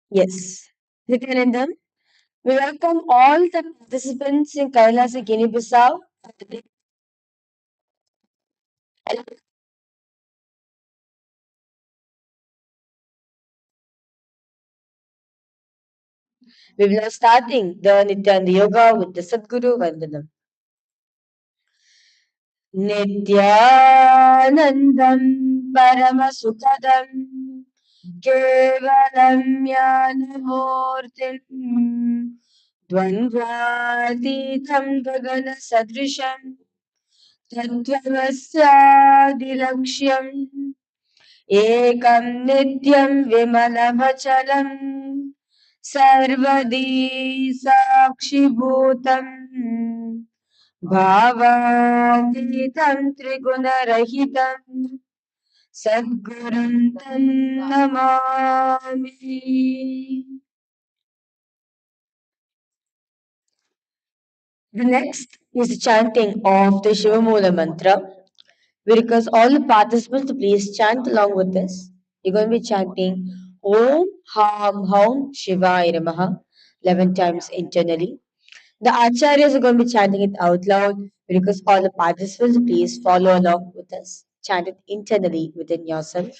Yes. Nithyananda, we welcome all the participants in KAILASA Guinea-Bissau. We will now starting the Nithyananda Yoga with the Sadguru Vandanam. Nithyanandam Paramasukadam Kevalam Jnanamurtim Dvandvatitam Gagana Sadrisham Tattvamasyaadilakshyam एकं नित्यं विमलमचलं सर्वदी साक्षिभूतम् भावातीतं त्रिगुणरहितं सद्गुरुं तं Namami. The next is the chanting of the Shivamula mantra. We request all the participants to please chant along with us. You're going to be chanting Om Ham Hum Shivaya Namaha 11 times internally. The acharyas are going to be chanting it out loud. We request all the participants to please follow along with us. Chant it internally within yourself.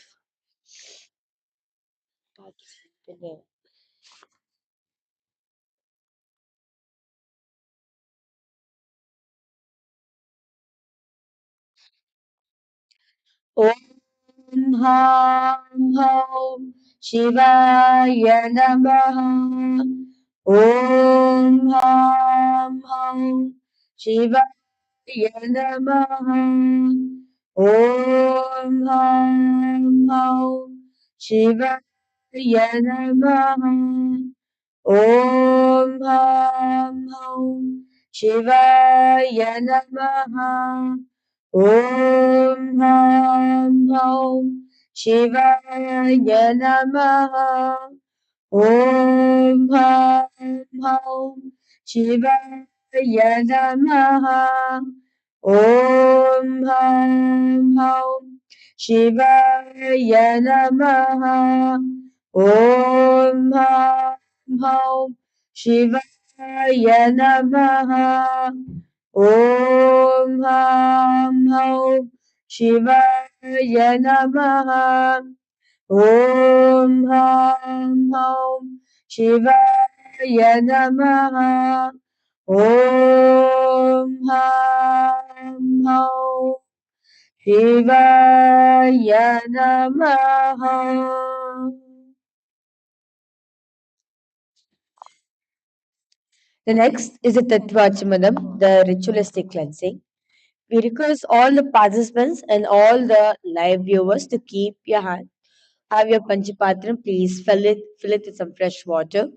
Om Ham Hum Shivaya Namaha. Om Ham Hum Shivaya Namaha. Om Ham Hum Shivaya Namaha. Om Ham Hum Shivaya Namaha. Om Ham Hum Shivaya Namaha. Om Ham Hum Shivaya Namaha. Om Ham Hum Shivaya Namaha. Om Ham Hum Shivaya Namaha. Om Ham Hum Shivaya Namaha. Om Ham Hum Shivaya Namaha. Om Ham Hum Shivaya Namaha. The next is the Tattvachamadam, the ritualistic cleansing. We request all the participants and all the live viewers to keep your hand. Have your Panchapatram, please fill it with some fresh water.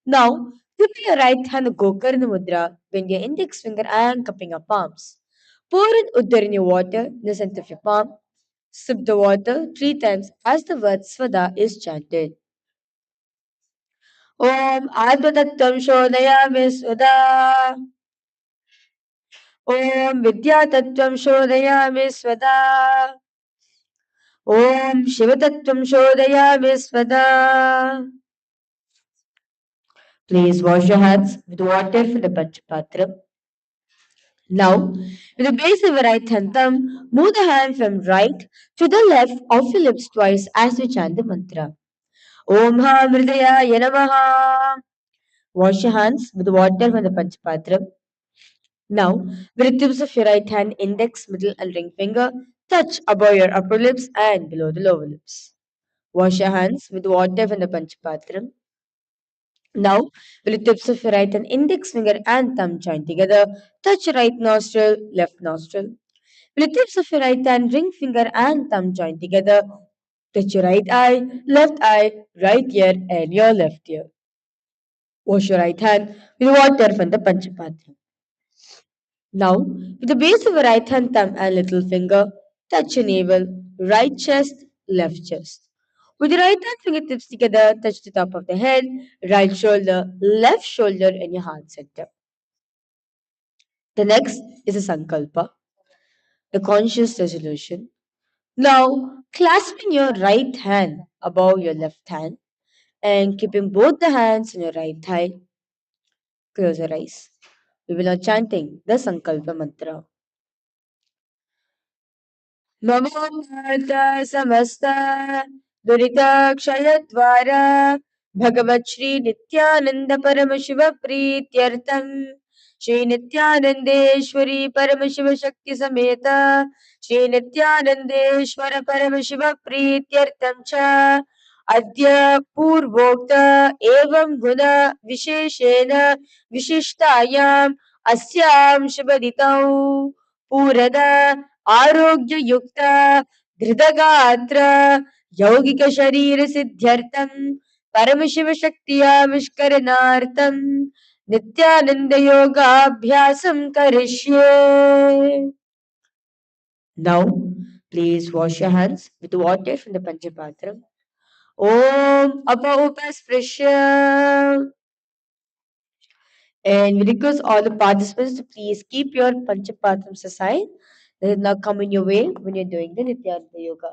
Now, grip your right hand Gokarna Mudra, bend your index finger and cupping your palms. Pour in Uddar in your water in the center of your palm. Sip the water 3 times as the word Svada is chanted. Om Advatattam Shodayami Svada. Om Vidyatatvam Shodayami Svada. Om Shivatatvam Shodayami Svada. Please wash your hands with water from the Panchapatra. Now, with the base of your right hand thumb, move the hand from right to the left of your lips twice as we chant the mantra. Om Ha Mridaya Namaha. Wash your hands with water from the Panchapatra. Now, with the tips of your right hand, index, middle, and ring finger, touch above your upper lips and below the lower lips. Wash your hands with water from the Panchapatra. Now, with the tips of your right and index finger and thumb join together, touch your right nostril, left nostril. With the tips of your right hand, ring finger and thumb join together, touch your eye, right ear, and your left ear. Wash your right hand with water from the Panchapatra. Now, with the base of your right hand thumb and little finger, touch your navel, right chest, left chest. With your right hand fingertips together, touch the top of the head, right shoulder, left shoulder, and your heart center. The next is a sankalpa, the conscious resolution. Now, clasping your right hand above your left hand, And keeping both the hands on your right thigh, close your eyes. We will now chanting the Sankalpa mantra. नमो भारत समस्त दुरिताक्षयद्वार भगवत् श्री नित्यानंद परम शिव प्रीत्यर्थम श्री नित्यानंदेश्वरी परम शिव शक्ति समेत श्री नित्यानंदेश्वर परम शिव प्रीत्यर्थम च अद्य पूर्वोक्त एवं गुण विशेषेण विशिष्टायाम् अस्यां शुभदितौ पूरद आरोग्ययुक्त धृतगात्र यौगिक शरीर सिद्ध्यर्थम परमशिव शक्तियाविष्करणार्थम नित्यानंद योगाभ्यासं करिष्ये. Now, please wash your hands with water from the Panchapatram. Om Apa Upasprisya. And we request all the participants to please keep your Panchapatrams aside. They will not come in your way when you're doing the Nityananda Yoga.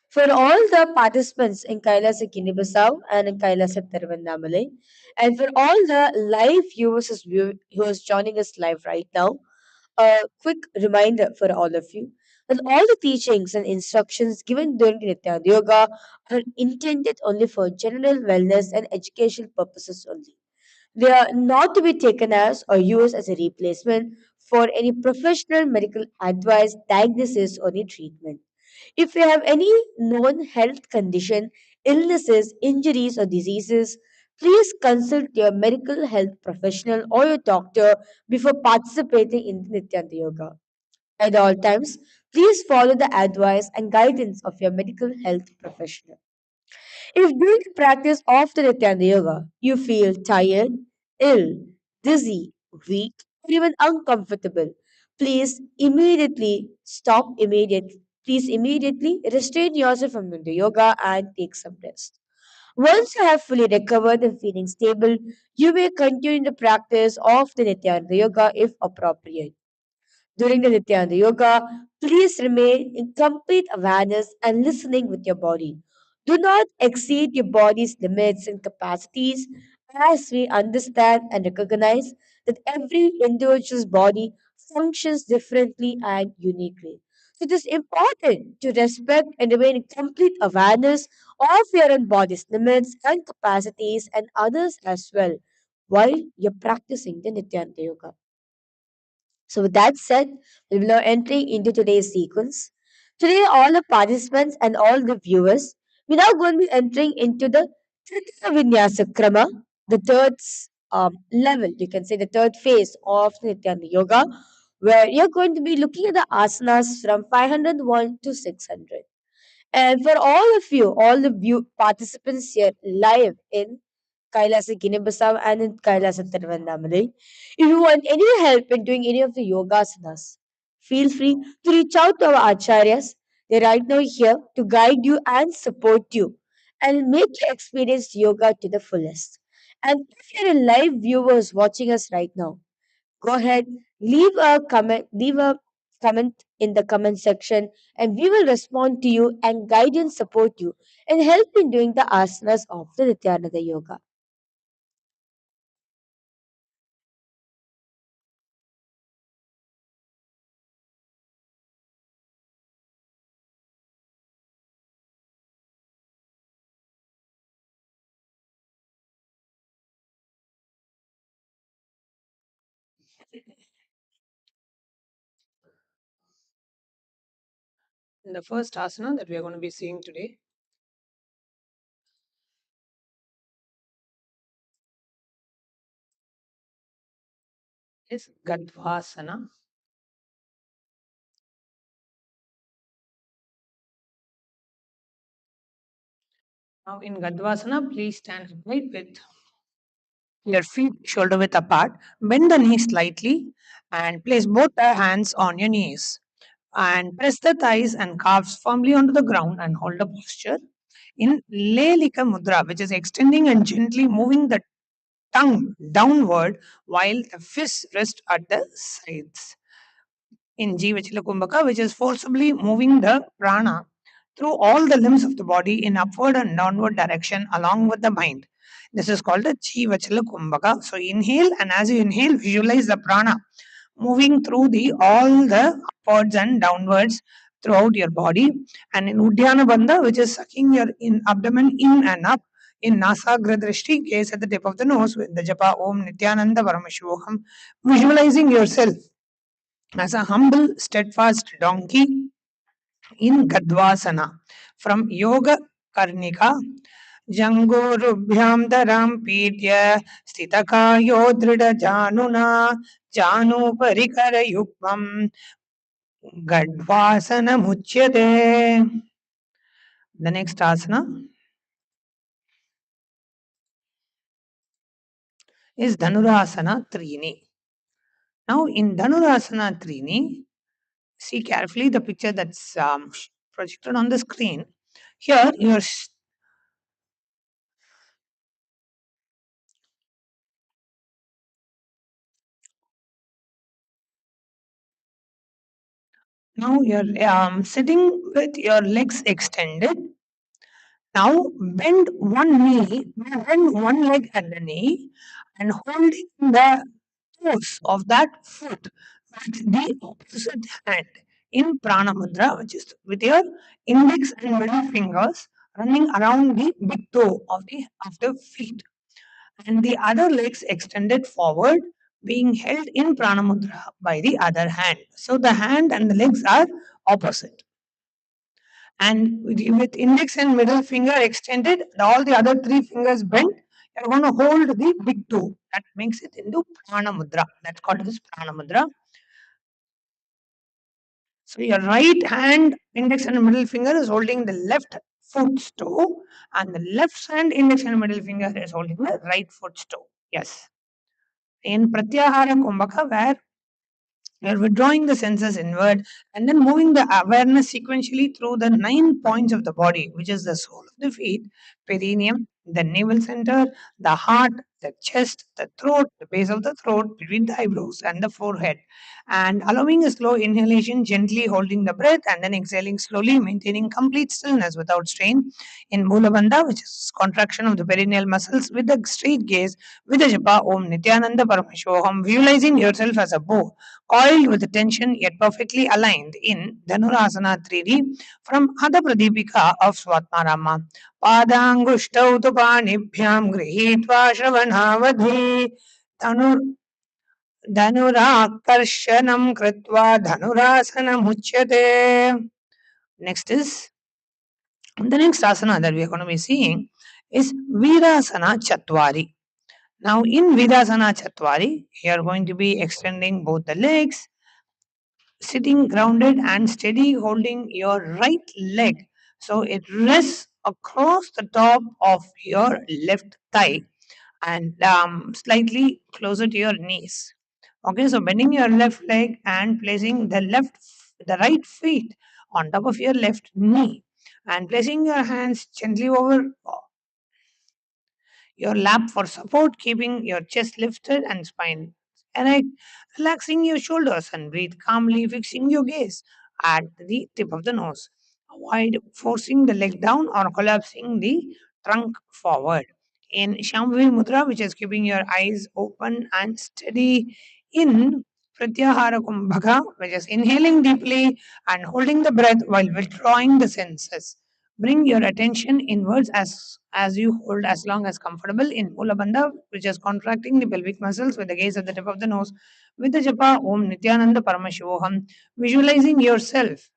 For all the participants in Kailasa Kinibasau and in Kailasa Tarvannamalai, and for all the live viewers who is joining us live right now, a quick reminder for all of you that all the teachings and instructions given during the Nityananda Yoga are intended only for general wellness and educational purposes only. They are not to be taken as or used as a replacement for any professional medical advice, diagnosis, or any treatment. If you have any known health condition, illnesses, injuries, or diseases, please consult your medical health professional or your doctor before participating in the Nityananda Yoga. At all times, please follow the advice and guidance of your medical health professional. If during the practice of the Nityananda Yoga you feel tired, ill, dizzy, weak, or even uncomfortable, please immediately stop immediately. Please immediately restrain yourself from the yoga and take some rest. Once you have fully recovered and feeling stable, you may continue the practice of the Nityananda Yoga if appropriate. During the Nityananda Yoga, please remain in complete awareness and listening with your body. Do not exceed your body's limits and capacities as we understand and recognize that every individual's body functions differently and uniquely. So it is important to respect and remain in complete awareness of your own body's limits and capacities and others as well while you're practicing the Nityananda Yoga. So, with that said, we will now entering into today's sequence. Today, all the participants and all the viewers, we're now going to be entering into the Tritiya Vinyasa Krama, the third level, you can say the third phase of Nityananda Yoga, where you're going to be looking at the asanas from 501 to 600. And for all of you, all the participants here live in Kailasa Guinea-Bissau and in Kailasa Tiruvannamalai, if you want any help in doing any of the yogasanas, feel free to reach out to our acharyas. They're right now here to guide you and support you and make you experience yoga to the fullest. And if you're a live viewers watching us right now, go ahead, leave a comment in the comment section, and we will respond to you and guide and support you and help in doing the asanas of the Nityananda Yoga. The first asana that we are going to be seeing today is Gadvasana. Now, in Gadvasana, please stand upright with your feet shoulder width apart. Bend the knees slightly and place both the hands on your knees. And press the thighs and calves firmly onto the ground and hold the posture in Lelika Mudra, which is extending and gently moving the tongue downward while the fists rest at the sides. In Jivachila Kumbhaka, which is forcibly moving the prana through all the limbs of the body in upward and downward direction along with the mind. This is called the Jivachala Kumbhaka. So inhale, and as you inhale, visualize the prana moving through the all the upwards and downwards throughout your body. And in Uddiyana Bandha, which is sucking your abdomen in and up, in Nasagra Drishti, gaze at the tip of the nose with the japa Om Nithyananda Paramashivoham, visualizing yourself as a humble, steadfast donkey in Gadvasana from Yoga Karnika. जङ्गोरुभ्यां दरां पीड्य स्थितकायो दृढजानुना जानुपरिकरयुग्मं गड्वासनमुच्यते. The next asana is Dhanurasana Trini. Now in Dhanurasana Trini, see carefully the picture that's projected on the screen. Here you're now you're sitting with your legs extended. Now bend one knee, bend one leg at the knee, and holding the toes of that foot with the opposite hand in prana mudra, which is with your index and middle fingers running around the big toe of the feet, and the other legs extended forward, being held in prana mudra by the other hand. So the hand and the legs are opposite, and with index and middle finger extended, all the other three fingers bent, you're going to hold the big toe. That makes it into prana mudra. That's called as prana mudra. So your right hand, index and middle finger is holding the left foot's toe, and the left hand, index and middle finger is holding the right foot's toe. Yes. In Pratyahara Kumbhaka, where you're withdrawing the senses inward and then moving the awareness sequentially through the 9 points of the body, which is the sole of the feet, perineum, the navel center, the heart, the chest, the throat, the base of the throat, between the eyebrows and the forehead. And allowing a slow inhalation, gently holding the breath, and then exhaling slowly, maintaining complete stillness without strain. In Mula Bandha, which is contraction of the perineal muscles with a straight gaze, with the japa Om Nithyananda Paramashivoham, visualizing yourself as a bow coiled with tension yet perfectly aligned in Dhanurasana 3D from Adha Pradipika of Swatmarama. Padangushtav tu panibhyam grihitva shravanavadhi dhanur dhanurakarsanam kritva dhanurasanam uchyate. Next is the next asana that we are going to be seeing is Virasana Chatwari. Now in Virasana Chatwari, you are going to be extending both the legs, sitting grounded and steady, holding your right leg so it rests across the top of your left thigh and slightly closer to your knees. Okay, so bending your left leg and placing the right feet on top of your left knee and placing your hands gently over your lap for support, keeping your chest lifted and spine erect, relaxing your shoulders and breathe calmly, fixing your gaze at the tip of the nose. Avoid forcing the leg down or collapsing the trunk forward. In Shambhavi Mudra, which is keeping your eyes open and steady in Pratyahara Kumbhaka, which is inhaling deeply and holding the breath while withdrawing the senses. Bring your attention inwards as you hold as long as comfortable in Mula Bandha, which is contracting the pelvic muscles with the gaze at the tip of the nose. With the japa Om Nithyananda Paramashivoham, visualizing yourself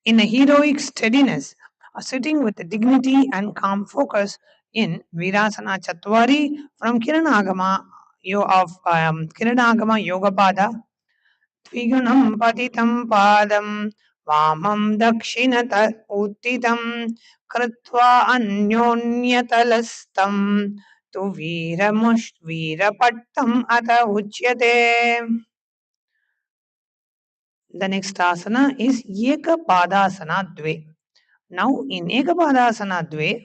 in a heroic steadiness, sitting with dignity and calm focus in Virasana Chatwari from Kiranagama Kiranagama Yoga Pada. द्विगुणं पतितं पादं वामं दक्षिणत उत्थितं कृत्वा अन्योन्यतलस्थं तु वीरपट्टम् अथ उच्यते. The next asana is Ekapadasana Dve. Now in Ekapadasana Dve,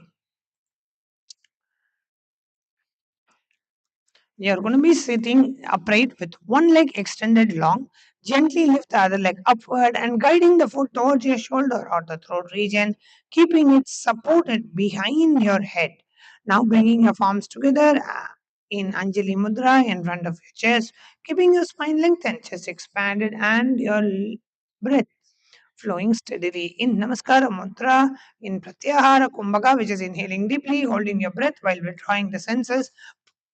You're going to be sitting upright with one leg extended long. Gently lift the other leg upward and guiding the foot towards your shoulder or the throat region, keeping it supported behind your head. Now bringing your palms together in Anjali Mudra in front of your chest, keeping your spine lengthened, chest expanded, and your breath flowing steadily in Namaskara Mudra in Pratyahara Kumbhaka, which is inhaling deeply, holding your breath while withdrawing the senses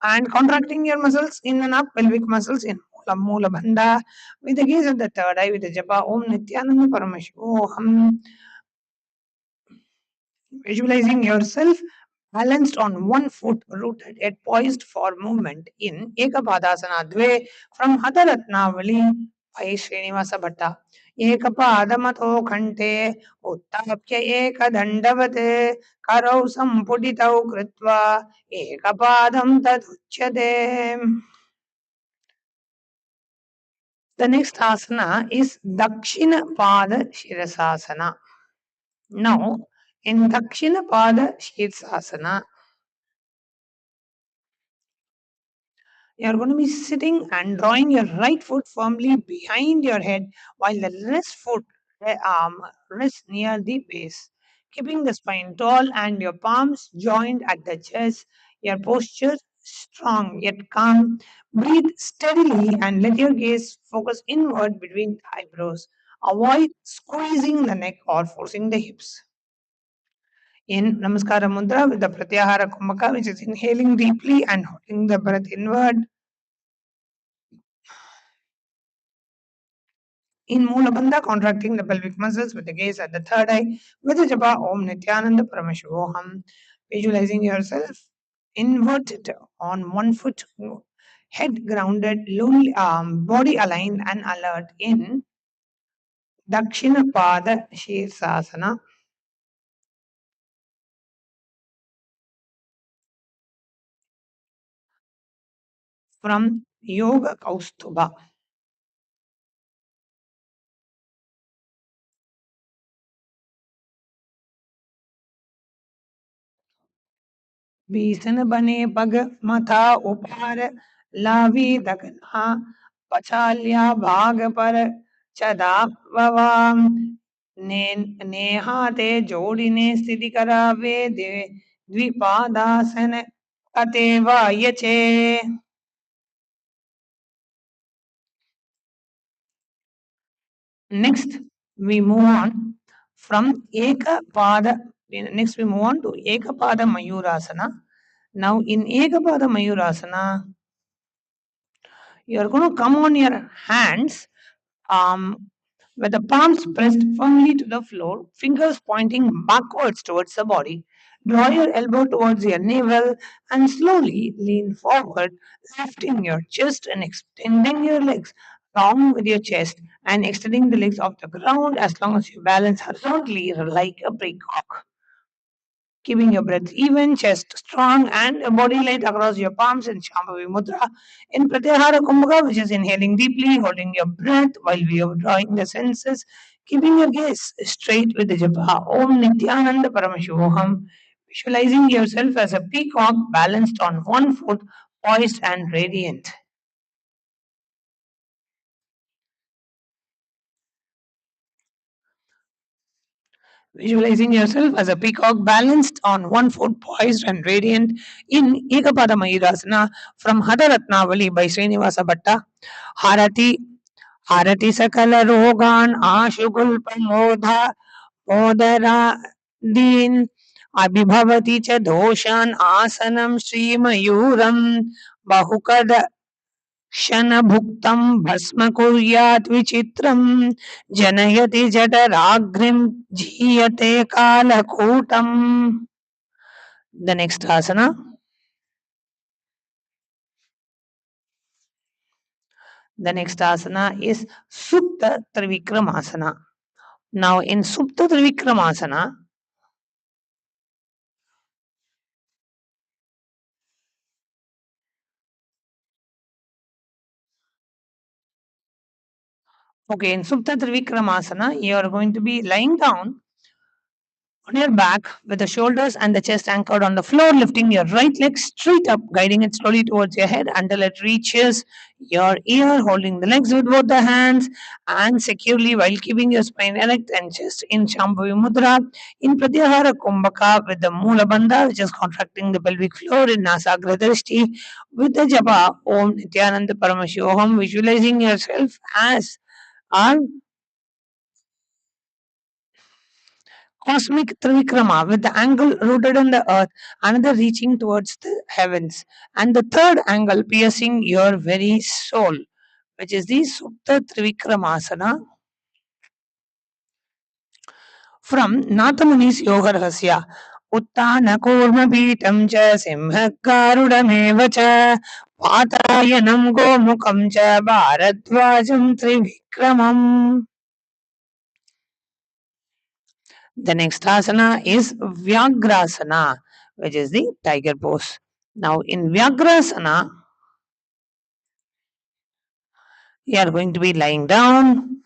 and contracting your muscles in and up, pelvic muscles in Mula Bandha, with the gaze at the third eye, with the japa Om Nithyananda Paramashiva. Visualizing yourself balanced on one foot, rooted yet poised for movement in Ekapadasana Dve from Hadaratnavali by Srinivasa Bhatta. Ekapadamatho khante uttapya ekadandavate karau sampuditau kritva ekapadam taduchyate. The next asana is Dakshina Pada Shirasasana. Now, in Dakshina Pada Shirasasana, you are going to be sitting and drawing your right foot firmly behind your head while the left foot rests near the base, keeping the spine tall and your palms joined at the chest. Your posture strong yet calm. Breathe steadily and let your gaze focus inward between the eyebrows. Avoid squeezing the neck or forcing the hips. In Namaskara Mudra with the Pratyahara Kumbhaka, which is inhaling deeply and holding the breath inward. In Mula Bandha, contracting the pelvic muscles with the gaze at the third eye, with the japa Om Nithyananda Paramashivoham, visualizing yourself inverted on one foot, head grounded, lonely body aligned and alert in Dakshina Pada Shirsasana from Yoga Kaustubha. बीसन बने पग मथा उपार लावी दगना पचालिया भाग पर चदा ववाम ने नेहाते जोड़िने स्थिति करावे दे द्विपादासन अतेवा यचे. Next, we move on from Ekapada. Next, we move on to Ekapada Mayurasana. Now, in Ekapada Mayurasana, you are going to come on your hands with the palms pressed firmly to the floor, fingers pointing backwards towards the body. Draw your elbow towards your navel and slowly lean forward, lifting your chest and extending your legs along with your chest and extending the legs off the ground as long as you balance horizontally like a peacock. Keeping your breath even, chest strong, and body light across your palms in Shambhavi Mudra. In Pratyahara Kumbhaka, which is inhaling deeply, holding your breath while we are drawing the senses, keeping your gaze straight with the japa Om Nithyananda Paramashivoham, visualizing yourself as a peacock balanced on one foot, poised and radiant. Visualizing yourself as a peacock balanced on one foot, poised and radiant in Ekapada Mayurasana from Hadaratnavali by Srinivasa Bhatta. Harati, Harati Sakala Rogan, Ashugulpamodha, Odara Din, Abhibhavati Cha Doshan, Asanam Sri Mayuram, Bahukada क्षणभुक्तं भस्म कुर्यात् विचित्रं जनयति जठराग्निं जीयते कालकूटम्. The next asana. The next asana is Supta Trivikramasana. Now in Supta Trivikramasana, okay, in Supta Trivikramasana, you are going to be lying down On your back, with the shoulders and the chest anchored on the floor, lifting your right leg straight up, guiding it slowly towards your head until it reaches your ear, holding the legs with both the hands and securely while keeping your spine erect and chest in Shambhavi Mudra. In Pratyahara Kumbhaka with the Mula Bandha, which is contracting the pelvic floor in Nasagra Drishti, with the Japa Om Nithyananda Paramashiva, visualizing yourself as our Cosmic Trivikrama with the angle rooted in the earth, another reaching towards the heavens, and the third angle piercing your very soul, which is the Supta Trivikramasana from Nathamuni's Yoga Rahasya. Uttana Kurma Pitam cha Simhakarudameva cha Patayanam Gomukam cha Bharadvajam Trivikramam. The next asana is Vyagrasana, which is the tiger pose. Now, in Vyagrasana, you are going to be lying down.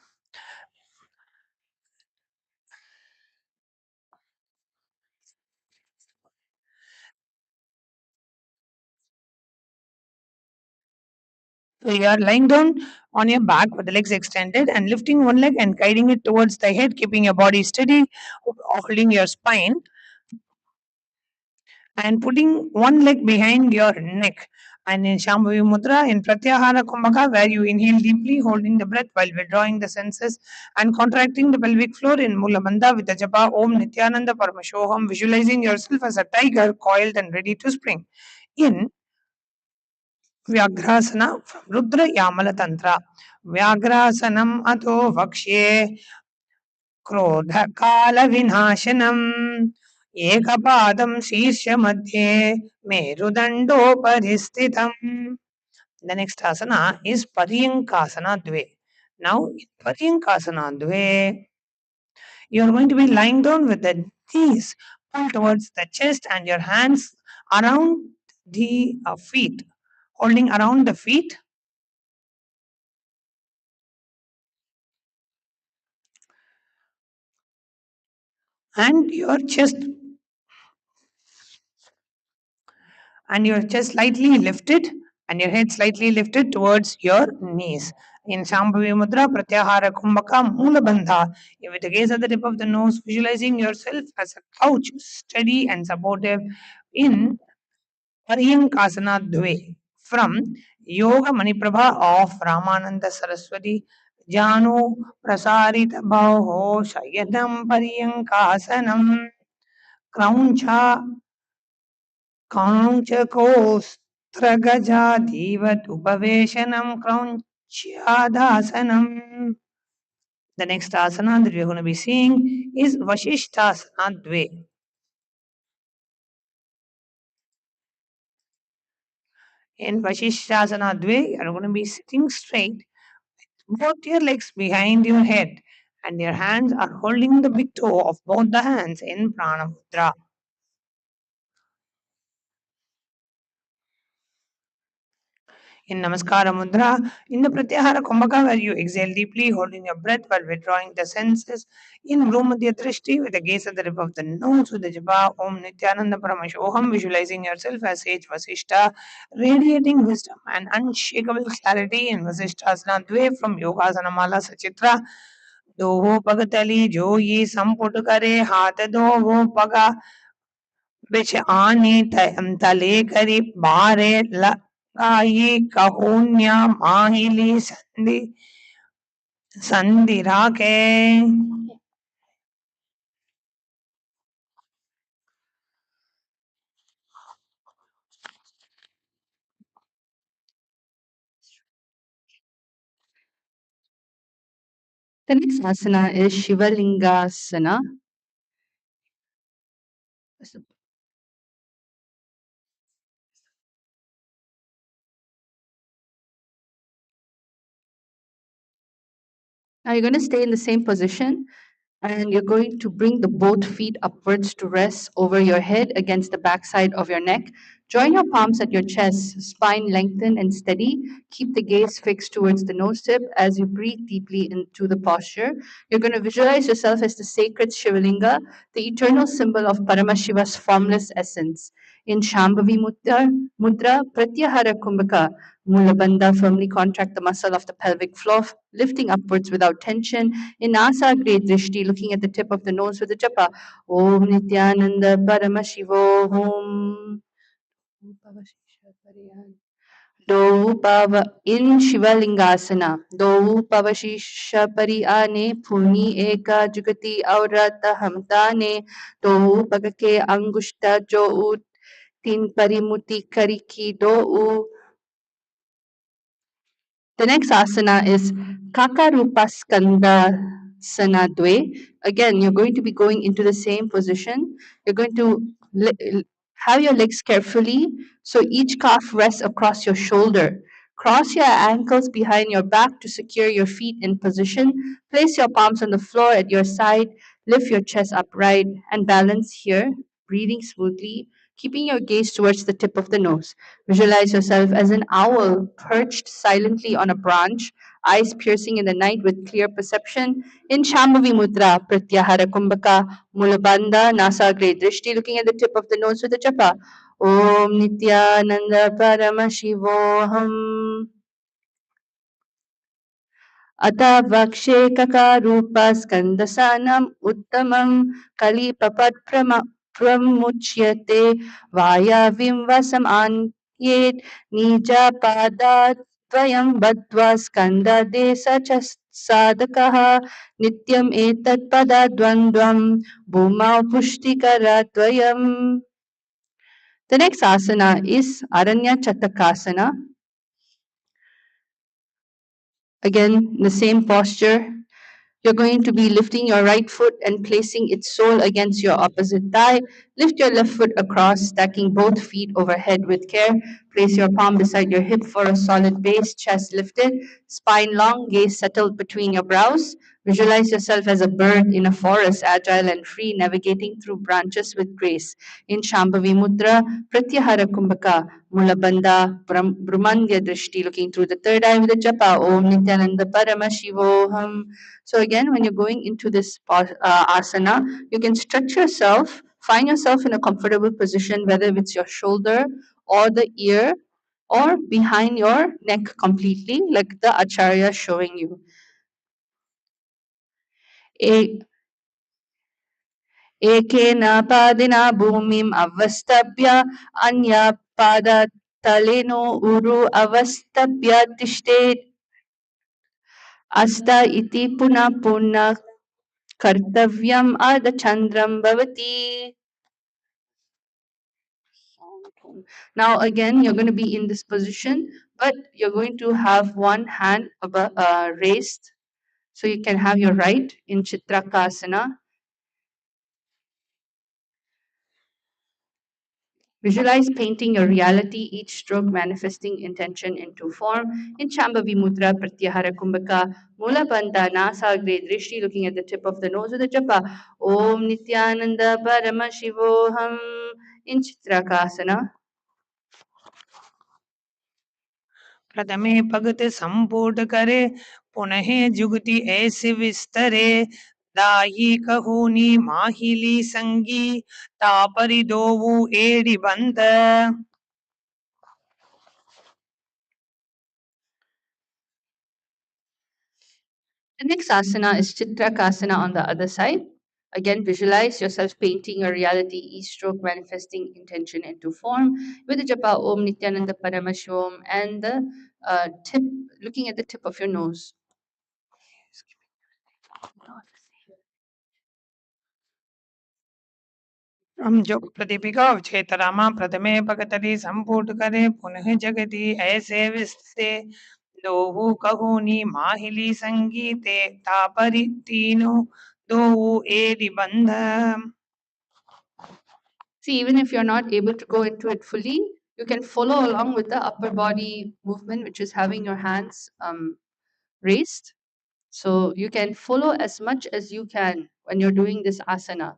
So, you are lying down on your back with the legs extended and lifting one leg and guiding it towards the head, keeping your body steady, holding your spine and putting one leg behind your neck. And in Shambhavi Mudra, in Pratyahara Kumbhaka, where you inhale deeply, holding the breath while withdrawing the senses and contracting the pelvic floor in Mula Bandha with the japa Om Nithyananda Paramashoham, visualizing yourself as a tiger coiled and ready to spring. In Vyagrasana from Rudra Yamala Tantra, Vyagrasanam Ato Vakshye क्रोधकालविनाशनम् एकपादं शीर्षमध्ये मेरुदण्डोपरि स्थितम्. The next asana is Paryankasana Dve. Now, in Paryankasana Dve, you are going to be lying down with the knees pulled towards the chest and your hands around the feet, holding around the feet, and your chest slightly lifted and your head slightly lifted towards your knees. In Shambhavi Mudra, Pratyahara Kumbhaka, Mula Bandha, with the gaze at the tip of the nose, visualizing yourself as a couch, steady and supportive in Paryankasana Dve from Yoga Maniprabha of Ramananda Saraswati. Janu Prasarita Bhaho Shayanam Paryankasanam Krauncha Kaunchakostragajadevat Upaveshanam Kraunchadasanam. The next asana that we are going to be seeing is Vashishthasana Dve. In Vashishthasana Dve, you are going to be sitting straight, both your legs behind your head, and your hands are holding the big toe of both the hands in Prana Mudra. In Namaskara Mudra, in the Pratyahara Kumbhaka, where you exhale deeply, holding your breath while withdrawing the senses. In Bhrumadhya Drishti, with the gaze at the tip of the nose, with the japa Om Nithyananda Paramashoham, visualizing yourself as sage Vasishta, radiating wisdom and unshakable clarity in Vasishthasana Dve from Yogasana Mala Sachitra. दो पग तली जो ये संपुट करे हाथ दो वो पगा बिछ आने तले करी बारे लगाई कहोन्या माहिली संधि राखे. The next asana is Shivalingasana. Now you're going to stay in the same position and you're going to bring the both feet upwards to rest over your head against the backside of your neck. Join your palms at your chest, spine lengthened and steady. Keep the gaze fixed towards the nose tip as you breathe deeply into the posture. You're going to visualize yourself as the sacred Shivalinga, the eternal symbol of Paramashiva's formless essence. In Shambhavi Mudra Pratyahara Kumbhaka, Mulabandha, firmly contract the muscle of the pelvic floor, lifting upwards without tension. In Asagre Drishti, looking at the tip of the nose with the japa. Om Nithyananda Paramashivo Om. Do Pava in Shivalingasana. Do Pavashisha Pariane Puni Eka Jugati Aurata Hamtane. Do Pagake Angushta Jo Tin Parimuti Kariki Do. The next asana is Kakarupa Skandasana Dve. Again, you're going to be going into the same position. You're going to have your legs carefully so each calf rests across your shoulder. Cross your ankles behind your back to secure your feet in position. Place your palms on the floor at your side. Lift your chest upright and balance here, breathing smoothly, keeping your gaze towards the tip of the nose. Visualize yourself as an owl perched silently on a branch, eyes piercing in the night with clear perception. In Shambhavi Mudra, Pratyahara Kumbhaka, Mulabandha, Nasagre Drishti, looking at the tip of the nose with a japa. Om Nithyananda Paramashivoham. अथ वक्षे ककारूपस्कन्दसानम् उत्तमं कलिपपट्प्रमुच्यते वायविं वसमान्येत् निजपादाद्वयं बद्ध्वा स्कन्ददे स च साधकः नित्यम् एतत्पदद्वन्द्वं भूमौ पुष्टिकरद्वयम्. The next asana is Aranya Chatakasana. Again, the same posture. You're going to be lifting your right foot and placing its sole against your opposite thigh. Lift your left foot across, stacking both feet overhead with care. Place your palm beside your hip for a solid base, chest lifted, spine long, gaze settled between your brows. Visualize yourself as a bird in a forest, agile and free, navigating through branches with grace. In Shambhavi Mudra, Pratyahara Kumbhaka, Mulabandha, Brahmandya Drishti, looking through the third eye with a japa, Om Nithyananda Paramashivoham. So again, when you're going into this asana, you can stretch yourself, find yourself in a comfortable position, whether it's your shoulder or the ear or behind your neck completely, like the acharya is showing you. E- एकेन पादिना भूमिम् अवस्तभ्य अन्य पादतलेनो उरु अवस्तभ्य तिष्ठेत् अस्त इति पुनः पुनः कर्तव्यम् अर्धचन्द्रं भवति. Now again, you're going to be in this position, but you're going to have one hand above, raised, so you can have your right in Chitrakasana. Visualize painting your reality, each stroke manifesting intention into form. In Shambhavi Mudra, Pratyahara Kumbhaka, Mula Bandha, Nasagre Drishti, looking at the tip of the nose with the japa. Om Nithyananda Paramashivoham. In Chitrakasana. प्रथमे भगत संपूर्ण करे पुनः जुगति ऐसे विस्तरे दाही कहूनी माहिली संगी तापरि दोवु एडि बंद. The next asana is Chitrakasana on the other side. Again, visualize yourself painting a reality, each stroke manifesting intention into form with the japa Om Nithyananda Paramashom and the tip, looking at the tip of your nose. हम जो प्रतिपिका चेतरामा प्रथमे भगतरी संपूर्ण करे पुनः जगति ऐसे विस्ते दोहु कहूनी माहिली संगीते तापरि तीनो दोहु एडि बंध. See, even if you're not able to go into it fully, you can follow along with the upper body movement, which is having your hands raised. So you can follow as much as you can when you're doing this asana.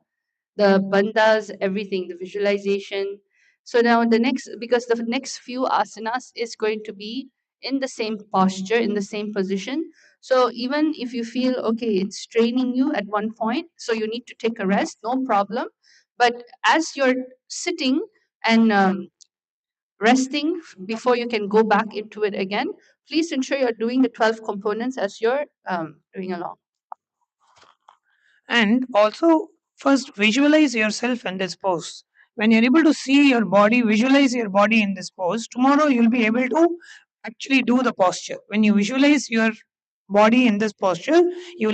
The bandhas, everything, the visualization. So now because the next few asanas is going to be in the same posture, in the same position. So even if you feel, okay, it's straining you at one point, so you need to take a rest, no problem. But as you're sitting and resting before you can go back into it again, please ensure you're doing the 12 components as you're doing along. And also, first visualize yourself in this pose. When you're able to see your body, visualize your body in this pose, tomorrow you'll be able to actually do the posture. When you visualize your body in this posture, your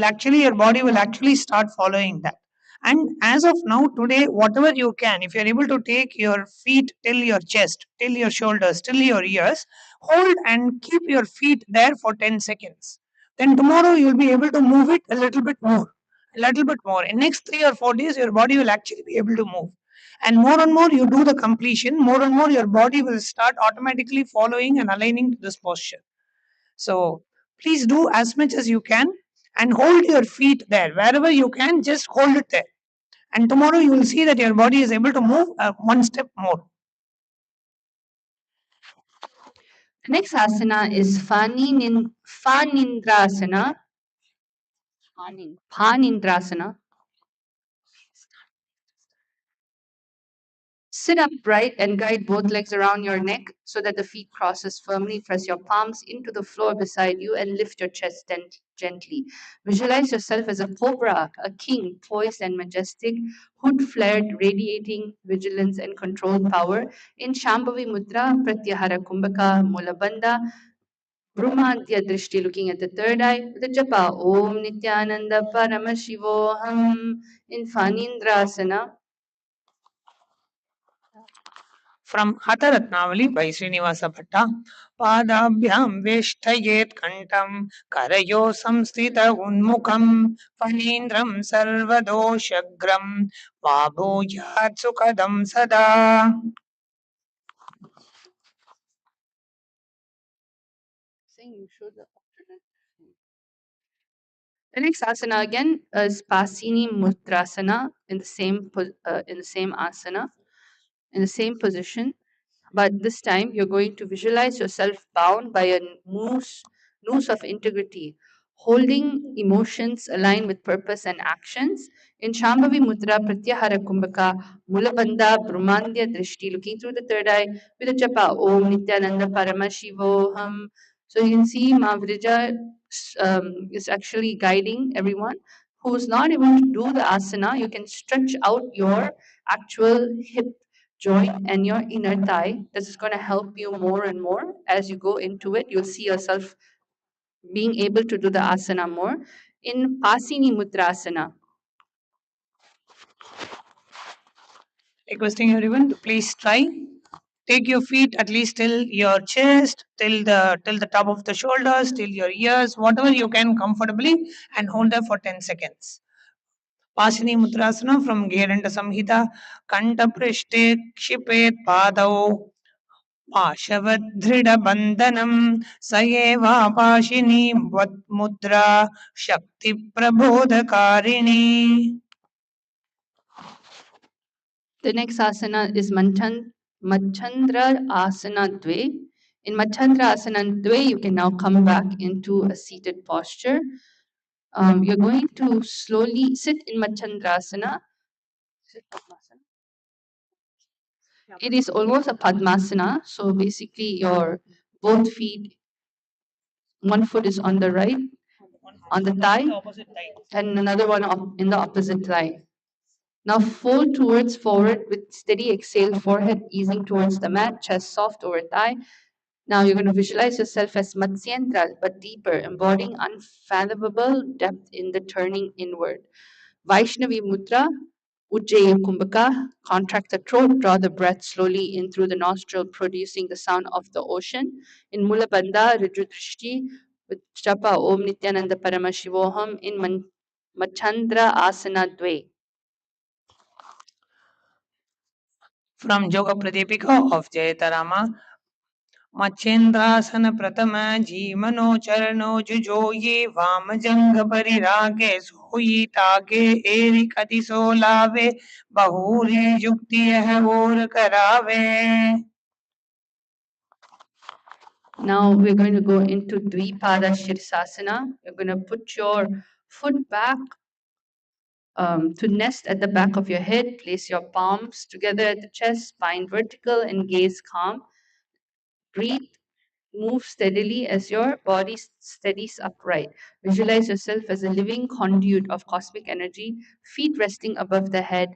body will actually start following that. And as of now, today, whatever you can, if you're able to take your feet till your chest, till your shoulders, till your ears, hold and keep your feet there for 10 seconds. Then tomorrow you'll be able to move it a little bit more. In next 3 or 4 days, your body will actually be able to move. And more you do the completion, more and more your body will start automatically following and aligning to this posture. So please do as much as you can and hold your feet there. Wherever you can, just hold it there. And tomorrow you will see that your body is able to move one step more. The next asana is Fanindrasana. Panindrasana. Sit upright and guide both legs around your neck so that the feet crosses firmly. Press your palms into the floor beside you and lift your chest gently. Visualize yourself as a cobra, a king, poised and majestic, hood flared, radiating vigilance and controlled power. In Shambhavi Mudra, Pratyahara Kumbhaka, Mulabandha, Brahmadya Drishti, looking at the third eye, the japa, Om Nithyananda Paramashivoham, in Fanindrasana. From Hataratnavali by Srinivasa Bhatta. Padabhyam veshtayet kantam karayo samstita unmukam fanindram sarvadoshagram vabhujat sukadam sada. Saying you show the alternate. The next asana again is Pasini Mudrasana in the same asana, in the same position. But this time you're going to visualize yourself bound by a noose of integrity, holding emotions aligned with purpose and actions. In Shambhavi Mudra, Pratyahara Kumbhaka, Mulabandha, Brahmandya Drishti, looking through the third eye with a japa, Om Nithyananda Paramashivoham. So you can see Ma Vrija is actually guiding everyone who's not able to do the asana. You can stretch out your actual hip joint and your inner thigh. This is going to help you more and more as you go into it. You'll see yourself being able to do the asana more. In Pasini Mudrasana, Requesting everyone to please try. Take your feet at least till your chest, till the top of the shoulders, till your ears, whatever you can comfortably, and hold there for 10 seconds. Pasini Mudrasana from Geranda Samhita. Kanta Prishte Kshipet Padau Pashavadhridabandhanam Sayeva Pashini Mudra Shakti Prabodhakarini. the next asana is Machandra Asana Dve. In Machandra Asana Dve, you can now come back into a seated posture. You're going to slowly sit in Machandrasana. It is almost a Padmasana. So basically, your both feet, one foot is on the right, on the thigh, and another one in the opposite thigh. Now fold towards forward with steady exhale, forehead easing towards the mat, chest soft over thigh. Now you're going to visualize yourself as Matsyendra, but deeper, embodying unfathomable depth in the turning inward. Vaishnavi Mudra, Ujjayi Kumbhaka, contract the throat, draw the breath slowly in through the nostril, producing the sound of the ocean. In Mulabandha, Rijudrishti, with Japa Om Nithyananda Paramashivoham in Machandra Asana Dve. From Yoga Pradipika of Jayatarama. मच्छेन्द्रासन प्रथम जीवनो चरणो जुजो ये वाम जंग परिरागे सोई तागे एरि कति सो लावे बहुरी युक्ति यह और करावे. Now we're going to go into Dvipada Shirsasana. You're going to put your foot back to nest at the back of your head. Place your palms together at the chest, spine vertical, and gaze calm. Breathe, move steadily as your body steadies upright. Visualize yourself as a living conduit of cosmic energy, feet resting above the head,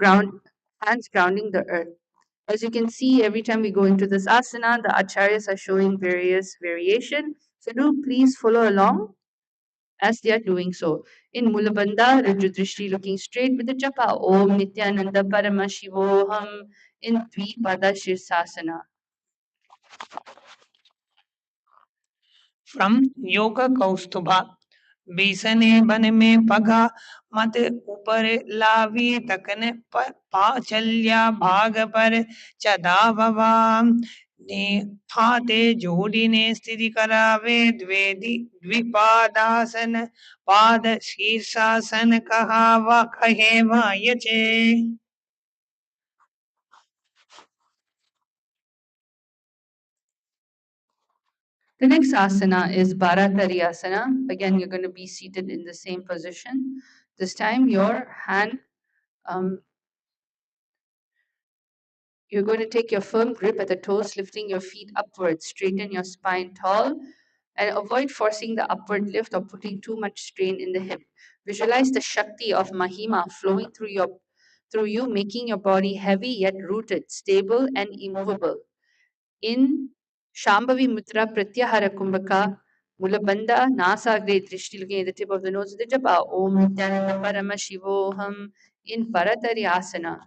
hands grounding the earth. As you can see, every time we go into this asana, the acharyas are showing various variation. So do please follow along as they are doing so. In Mulabandha, Rajudrishti looking straight with the japa, Om Nithyananda Paramashivoham, in Dvipada Shirsasana. From Yoga Kaustubha. बीसने बन में पगा मत ऊपर लावी तकने पाचल्या भाग पर चदा बवा ने हाथे जोड़ी ने स्थिति करावे द्वेदी द्विपादासन पाद शीर्षासन कहावा कहे वायचे. The next asana is Bharatari Asana. Again, you're going to be seated in the same position. This time, your hand, you're going to take your firm grip at the toes, lifting your feet upwards. Straighten your spine tall and avoid forcing the upward lift or putting too much strain in the hip. Visualize the Shakti of Mahima flowing through you, making your body heavy yet rooted, stable and immovable. In Shambhavi Mudra Pratyahara Kumbhaka, Mulabandha, Nasagre Drishti, looking at the tip of the nose of the japa, Om Nithyananda Paramashivoham, in Bharatari Asana.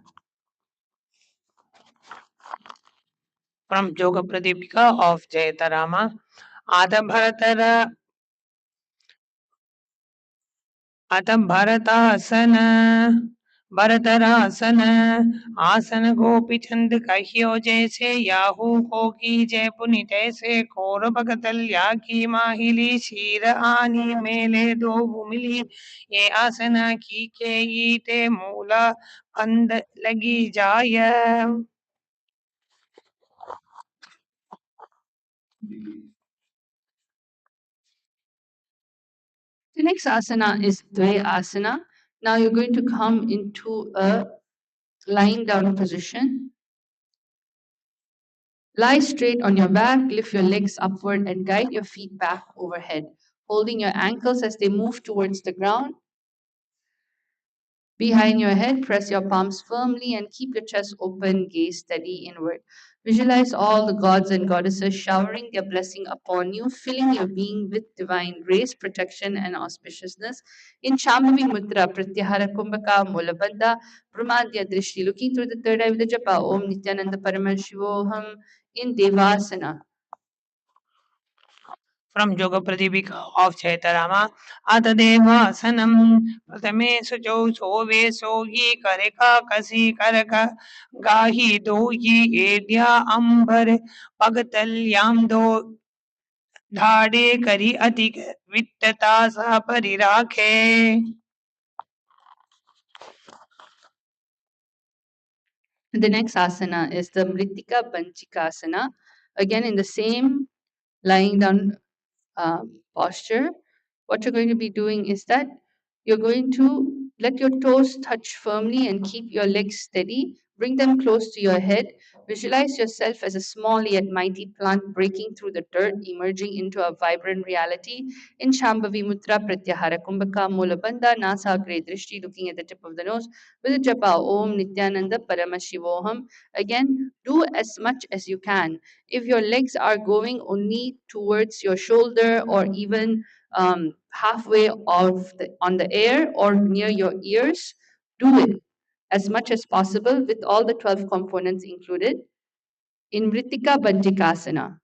From Yoga Pradipika of Jayatarama, Ada Bharatara अत भरतासन भरतरासन आसन गोपी चंद कहियो जैसे Yahoo को की जय पुनि तैसे core भगतल्या की माहिली शीर आनी मेले दो भूमिली ये आसन की के ते मूला फंद लगी जाय. The next asana is Dve Asana. Now you're going to come into a lying down position. Lie straight on your back, lift your legs upward, and guide your feet back overhead, holding your ankles as they move towards the ground. Behind your head, press your palms firmly and keep your chest open, gaze steady inward. Visualize all the gods and goddesses showering their blessing upon you, filling your being with divine grace, protection, and auspiciousness. In Shambhavi Mudra, Pratyahara Kumbhaka, Mulabandha, Brahmadya Drishti, looking through the third eye with the japa, Om Nithyananda Paramashivoham, in Devasana. From Yoga Pradipika of Chaitarama, Atadevasanam, Pratame Sujo Sove Sogi Kareka Kasi Karaka Gahi Doyi Edya Ambar Pagatalyam Do Dhade Kari Atik Vittata Sa Parirake. The next asana is the Mritika Banchikasana. Again, in the same lying down posture, what you're going to be doing is that you're going to let your toes touch firmly and keep your legs steady. Bring them close to your head. Visualize yourself as a small yet mighty plant breaking through the dirt, emerging into a vibrant reality. In Shambhavi Mudra Pratyahara Kumbhaka Mulabandha Nasagre Drishti, looking at the tip of the nose with a japa Om Nithyananda Paramashivoham. Again, do as much as you can. If your legs are going only towards your shoulder or even halfway on the air or near your ears, do it as much as possible with all the 12 components included in Mritika Banjikasana.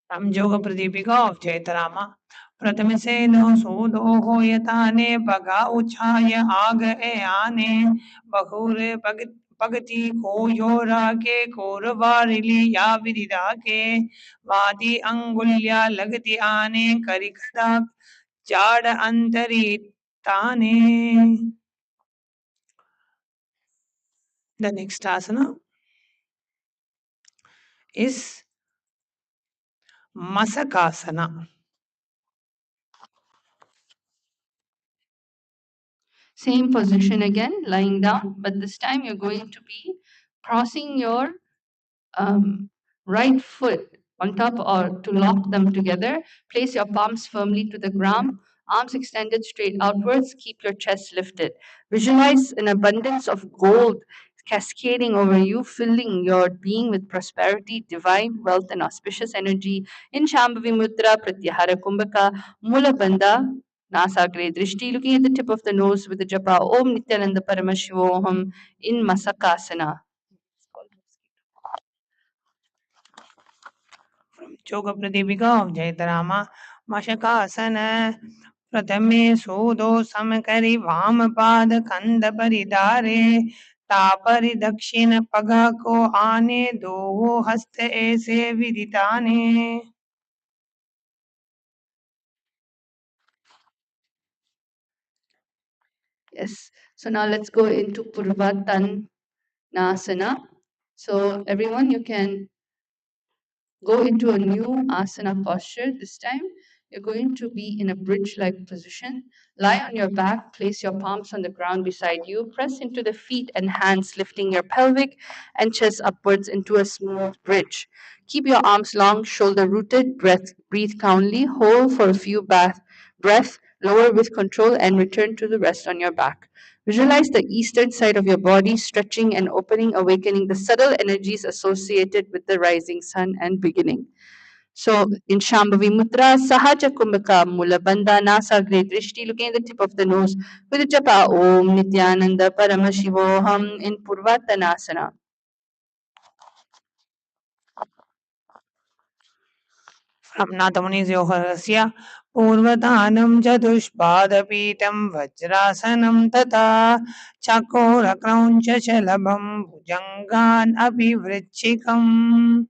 From Yoga Pradipika of Chaitarama, प्रथम से दो सो दो होयताने पगा उछाय आग ए आने बहुर pagati ko yora ke korvarili ya vidida ke vadi angulya lagati ane karikada jada antari tane. The next asana is Masakasana. Same position again, lying down, but this time you're going to be crossing your right foot on top or to lock them together. Place your palms firmly to the ground, arms extended straight outwards. Keep your chest lifted. Visualize an abundance of gold cascading over you, filling your being with prosperity, divine wealth, and auspicious energy. In Shambhavi Mudra, Pratyahara Kumbhaka, Mula Bandha, Nasagre Drishti, looking at the tip of the nose with the japa Om Nithyananda Paramashivoham in Masakasana. From Yoga Pradipika of Jaitarama, Mashakasana. प्रथमे सूदो समकरि वामपाद कंद परिधारे तापरि दक्षिण पगा को आने दो हस्त ऐसे विदिताने. Yes. So now let's go into Purvatanasana. So everyone, you can go into a new asana posture. This time, you're going to be in a bridge-like position. Lie on your back, place your palms on the ground beside you, press into the feet and hands, lifting your pelvic and chest upwards into a smooth bridge. Keep your arms long, shoulder rooted, breathe calmly, hold for a few breath, lower with control, and return to the rest on your back. Visualize the eastern side of your body stretching and opening, awakening the subtle energies associated with the rising sun and beginning. So in Shambhavi Mudra, Sahaja Kumbhaka, Mula Bandha, Nasa Great Drishti, looking at the tip of the nose with the japa Om Nithyananda Paramashivoham in Purvatanasana. From Nathamunis Yogarasya Purvadanam Chadushpadapītam Vajrasanam Tata Chakora Krauncha Shalabham Bhujangan Abhivritchikam.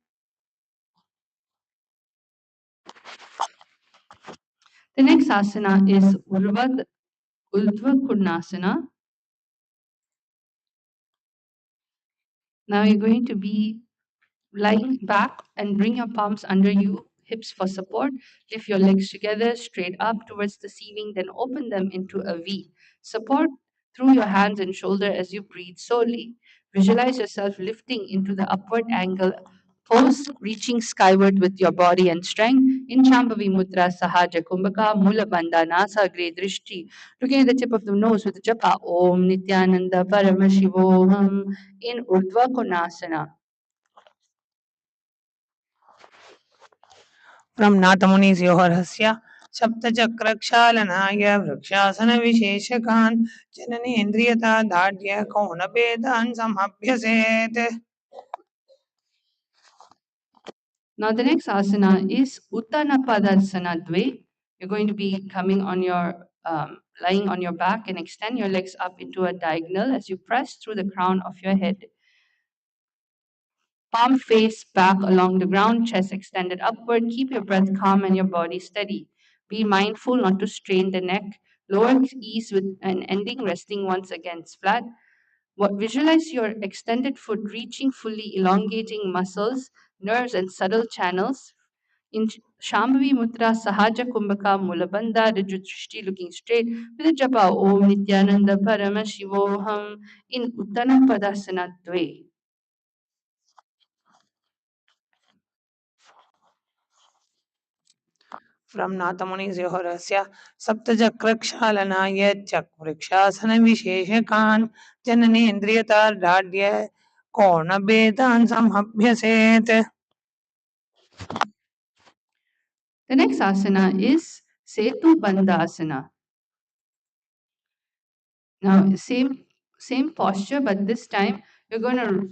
The next asana is Urdhva Kurnasana. Now you're going to be lying back and bring your palms under you, hips for support. Lift your legs together, straight up towards the ceiling, then open them into a V. Support through your hands and shoulder as you breathe slowly. Visualize yourself lifting into the upward angle pose, reaching skyward with your body and strength. In Shambhavi Mudra, Sahaja Kumbhaka, Mula Bandha, Nasa Gre Drishti. Looking at the tip of the nose with the japa Om Nithyananda Paramashivoham in Urdhva Konasana. From Nathamunis Yogarasya Saptachakrakshālanāya Vrikṣāsana Visheshakan Jananendriyata Dādhya Kaunapedan Samabhyaset. Now the next asana is Uttanapadasana Dve. You're going to be coming on your lying on your back and extend your legs up into a diagonal as you press through the crown of your head. Palm face back along the ground, chest extended upward. Keep your breath calm and your body steady. Be mindful not to strain the neck. Lower ease with an ending resting once against flat. Visualize your extended foot reaching fully, elongating muscles, nerves, and subtle channels. In Shambhavi Mudra, Sahaja Kumbhaka, Mulabandha, Rijudrishti looking straight with the japa Om Nithyananda Paramashivoham in Uttana Padasana Dve. From Nathamunis Yogarasya Saptachakrakshālanāya Vrikṣāsana Visheshakan Jananendriyata Dādhya Kaunapedan Samabhyaset. The next asana is Setu Bandhasana. Now, same posture, but this time you're going to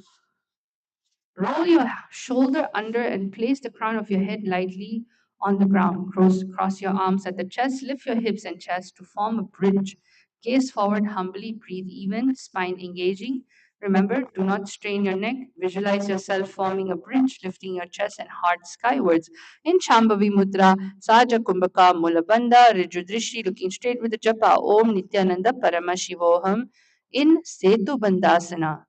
roll your shoulder under and place the crown of your head lightly on the ground. Cross your arms at the chest, lift your hips and chest to form a bridge. Gaze forward humbly, breathe even, spine engaging. Remember, do not strain your neck. Visualize yourself forming a bridge, lifting your chest and heart skywards. In Shambhavi Mudra, Saja Kumbhaka Mulabandha, Riju Drishti, looking straight with the japa, Om Nithyananda Paramashivoham. In Setu Bandhasana.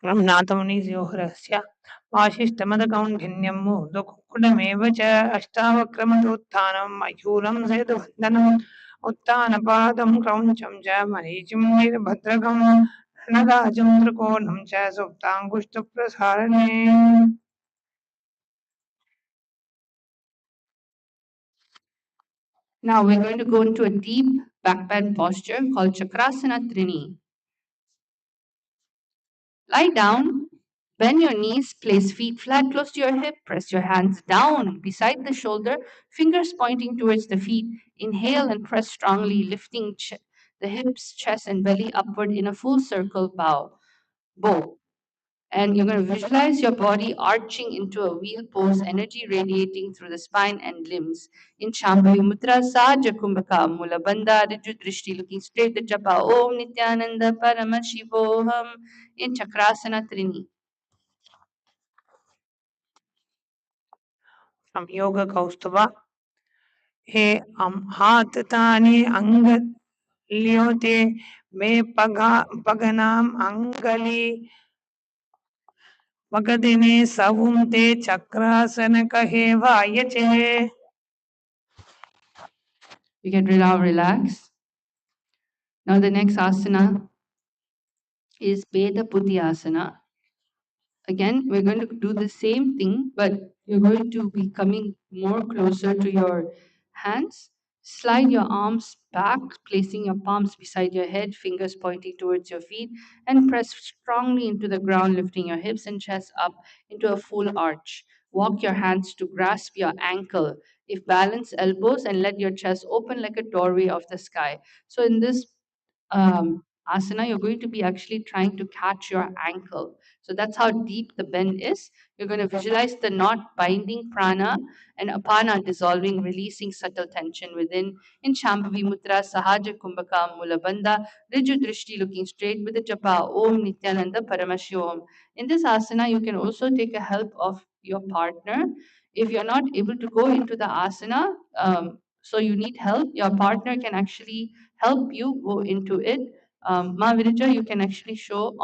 ब्रह्मनाथमुनिर्योहरस्य वासिष्ठमदकौण्डिन्यं मोदकुक्कुटमेव च अष्टावक्रमदोत्थानं मयूरं सेतुबन्धनम् उत्थानपादं क्रौञ्चं च मरीचिं वीरभद्रकं नगाजं त्रिकोणं च सुप्ताङ्गुष्ठप्रसारणे. Now we're going to go into a deep back bend posture called Chakrasana Trini. Lie down, bend your knees, place feet flat close to your hip, press your hands down beside the shoulder, fingers pointing towards the feet. Inhale and press strongly, lifting the hips, chest, and belly upward in a full circle bow. And you're going to visualize your body arching into a wheel pose, energy radiating through the spine and limbs. In Shambhavi Mudra, Saja Kumbhaka Mula Bandha Riju Drishti, looking straight the japa, Om Nithyananda Paramashivoham. In Chakrasana Trini. From Yoga Kaustubha, हे हाथ ताने अंग लियोते मैं पगनाम अंगली वगदिने सवुमते चक्रासन कहे वायचे. You can now relax. Now the next asana is Veda Buddhi Asana. Again, we're going to do the same thing, but you're going to be coming more closer to your hands. Slide your arms back, placing your palms beside your head, fingers pointing towards your feet, and press strongly into the ground, lifting your hips and chest up into a full arch. Walk your hands to grasp your ankle. If balance, elbows, and let your chest open like a doorway of the sky. So in this asana, you're going to be actually trying to catch your ankle. So that's how deep the bend is. You're going to visualize the knot binding prana and apana dissolving, releasing subtle tension within. In Shambhavi Mudra, Sahaja Kumbhaka Mulabandha, Riju Drishti, looking straight with the japa, Om Nithyananda Paramashivom. In this asana, you can also take a help of your partner. If you're not able to go into the asana, so you need help, your partner can actually help you go into it. Ma Virija, you can actually show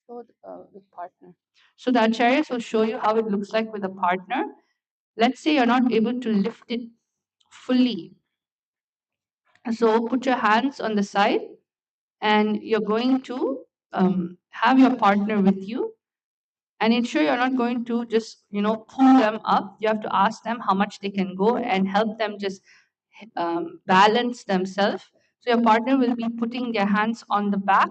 with partner. So the acharyas will show you how it looks like with a partner. Let's say you're not able to lift it fully. So put your hands on the side and you're going to have your partner with you, and ensure you're not going to just pull them up. You have to ask them how much they can go and help them just balance themselves. So your partner will be putting their hands on the back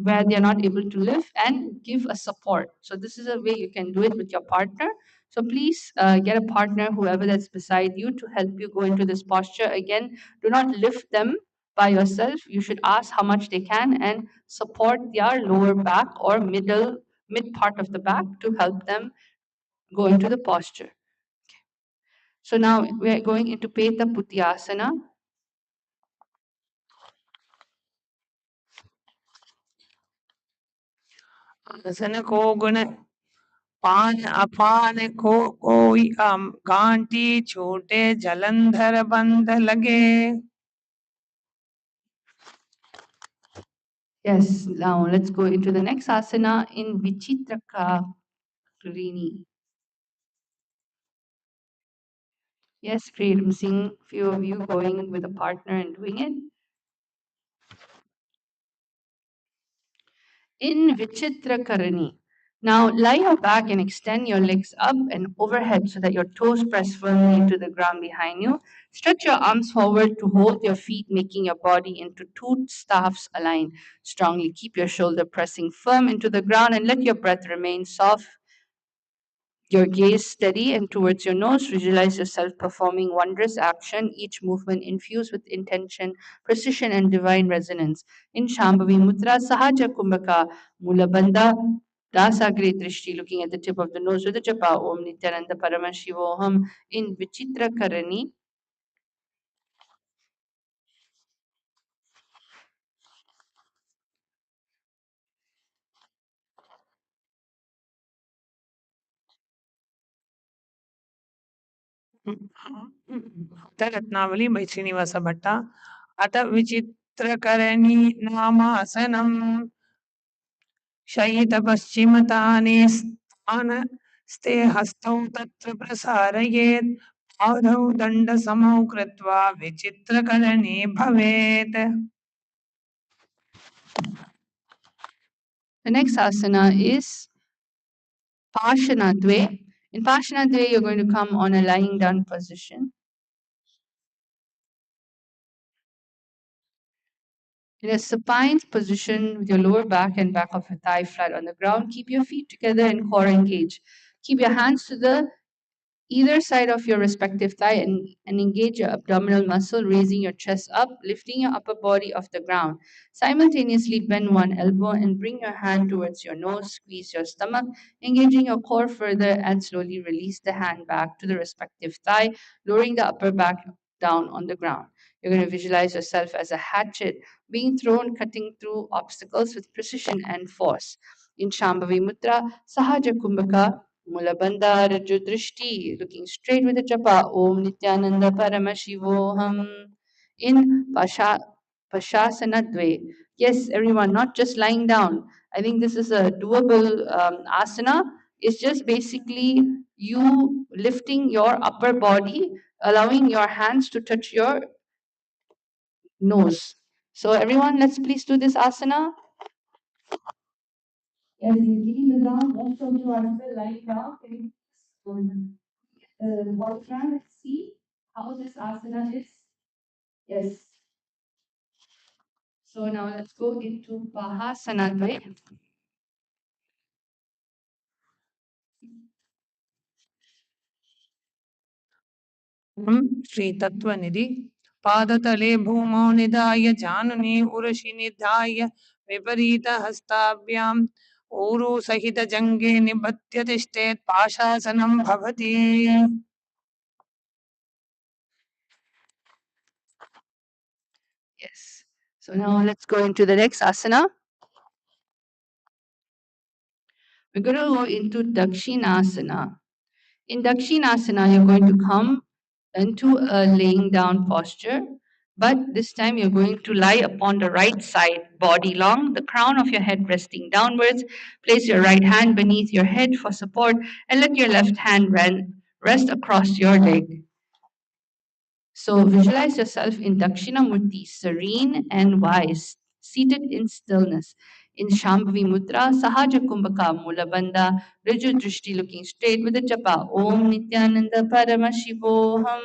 where they're not able to lift and give a support. So this is a way you can do it with your partner. So please get a partner, whoever that's beside you, to help you go into this posture. Again, do not lift them by yourself. You should ask how much they can and support their lower back or mid part of the back to help them go into the posture. So now we are going into Peta Putyasana. आसन को गुण पान अपान को कोई गांठी छोटे जलंधर बंद लगे. Yes, now let's go into the next asana in Vichitraka Rini. Yes, great. I'm seeing few of you going with a partner and doing it. In Vichitra Karani. Now lie your back and extend your legs up and overhead so that your toes press firmly into the ground behind you. Stretch your arms forward to hold your feet, making your body into two staffs aligned strongly. Keep your shoulder pressing firm into the ground and let your breath remain soft. Your gaze steady and towards your nose. Visualize yourself performing wondrous action, each movement infused with intention, precision, and divine resonance. In Shambhavi Mudra, Sahaja Kumbhaka Mulabandha, Dasagre Drishti, looking at the tip of the nose with the japa, Om Nithyananda Paramashivoham. In Vichitra Karani, Rत्नावली by Srinivasa Bhatta. Ata Vichitrakarani Namasanam शयितपश्चिमताने स्थानस्ते हस्तौ तत्र प्रसारयेत् पादौ दण्डसमौ कृत्वा विचित्रकरणे भवेत्. The next asana is Pashanadve. In Pashanadve, you're going to come on a lying down position. In a supine position with your lower back and back of your thigh flat on the ground, keep your feet together and core engaged. Keep your hands to the either side of your respective thigh and engage your abdominal muscle, raising your chest up, lifting your upper body off the ground. Simultaneously bend one elbow and bring your hand towards your nose, squeeze your stomach, engaging your core further, and slowly release the hand back to the respective thigh, lowering the upper back down on the ground. You're going to visualize yourself as a hatchet being thrown, cutting through obstacles with precision and force. In Shambhavi Mudra, Sahaja Kumbhaka, Mulabandha Raju Drishti, looking straight with the japa, Om Nithyananda Paramashivoham. In Pashasanadve, yes, everyone, not just lying down. I think this is a doable asana. It's just basically you lifting your upper body, allowing your hands to touch your nose. So everyone, let's please do this asana. Yes, in the ground, most of you are still lying down. Can you please walk around and see how this asana is? Yes. So now let's go into Bahasanadve. श्रीतत्त्वनिधि पादतले भूमौ निधाय जानुनि उरसि निधाय विपरीतहस्ताभ्याम् ऊरू सहितजङ्गे निबध्य तिष्ठेत् पाशासनं भवति. Yes. So now let's go into the next asana. We're going to go into Dakshinasana. In Dakshinasana, you're going to come into a laying down posture, but this time you're going to lie upon the right side, body long, the crown of your head resting downwards. Place your right hand beneath your head for support and let your left hand rest across your leg. So visualize yourself in Dakshinamurti, serene and wise, seated in stillness. In Shambhavi Mudra, Sahaja Kumbhaka, Mulabandha, Riju Drishti looking straight with the japa, Om Nithyananda Paramashivoham.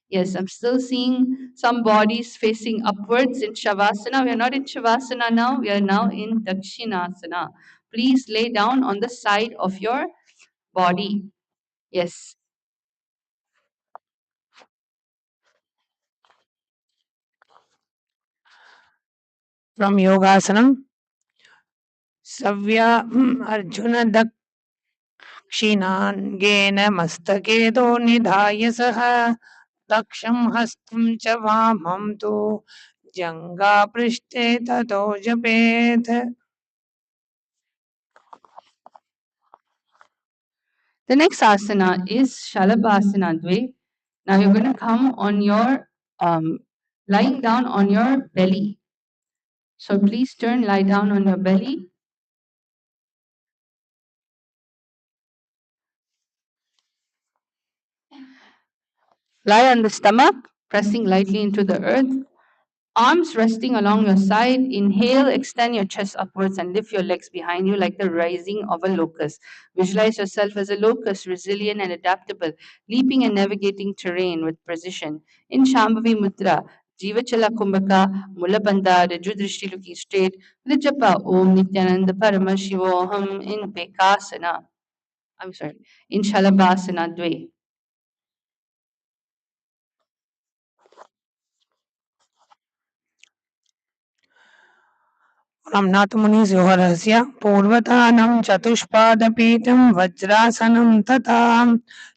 Yes, I'm still seeing some bodies facing upwards in Shavasana. We are not in Shavasana now, we are now in Dakshinasana. Please lay down on the side of your body. Yes. From Yogasanam, Savya Arjuna दक्षिणाङ्गेन मस्तकेतो निधाय सः दक्षं हस्तं च वामं तु जङ्घापृष्ठे ततो जपेत्. The next asana is Shalabhasana Dve. Now you're going to come on your lying down on your belly. So please lie down on your belly. Lie on the stomach, pressing lightly into the earth. Arms resting along your side. Inhale, extend your chest upwards and lift your legs behind you like the rising of a locust. Visualize yourself as a locust, resilient and adaptable, leaping and navigating terrain with precision. In Shambhavi Mudra, Jivachala Kumbhaka, Mulabandha, Rajudrishti looking straight, with the japa Om Nithyananda Paramashivoham in Bekasana. I'm sorry, in Shalabhasana Dve. ब्रह्मनाथमुनिः योगरहस्य पूर्वतानं चतुष्पादपीठं वज्रासनं तथा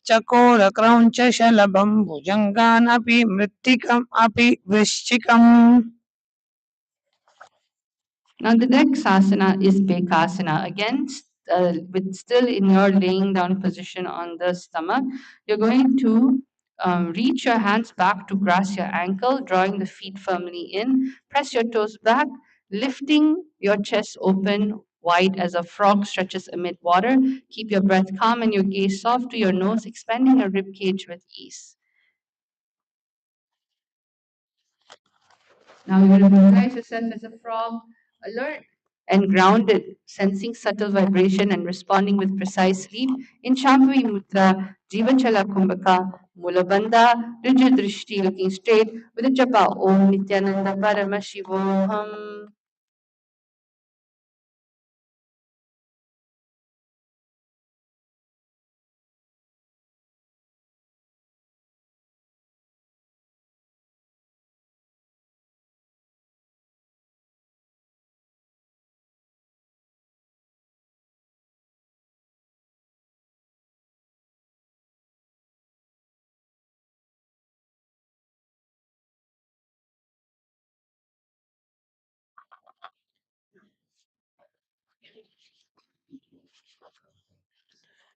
चकोरक्रौञ्च शलभं भुजङ्गान् अपि मृत्तिकम् अपि वृश्चिकम्. Now the next asana is Bekasana. Again, with still in your laying down position on the stomach, you're going to reach your hands back to grasp your ankle, drawing the feet firmly in. Press your toes back, lifting your chest open wide as a frog stretches amid water. Keep your breath calm and your gaze soft to your nose, expanding your rib cage with ease. Now you're going to visualize yourself as a frog, alert and grounded, sensing subtle vibration and responding with precise leap. In Shambhavi Mudra, Jivachala Kumbhaka, Mulabandha, rigid drishti looking straight with a japa Om Nithyananda Paramashivoham.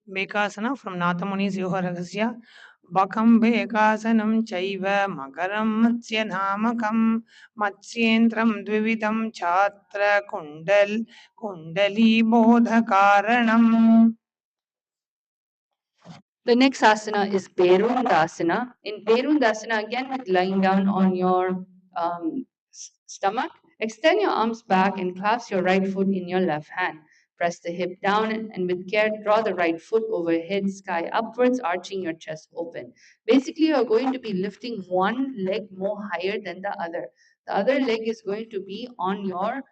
Bekasana from Nathamuni's Yoga Ragasya. Bakam Bekasanam Chaiva Makaram Matsya Namakam Matsyendram Dvividam Chatra Kundali Bodha Karanam. The next asana is Berundasana. In Berundasana, again with lying down on your stomach, extend your arms back and clasp your right foot in your left hand. Press the hip down and with care draw the right foot overhead, sky upwards, arching your chest open. Basically, you're going to be lifting one leg more higher than the other. The other leg is going to be on your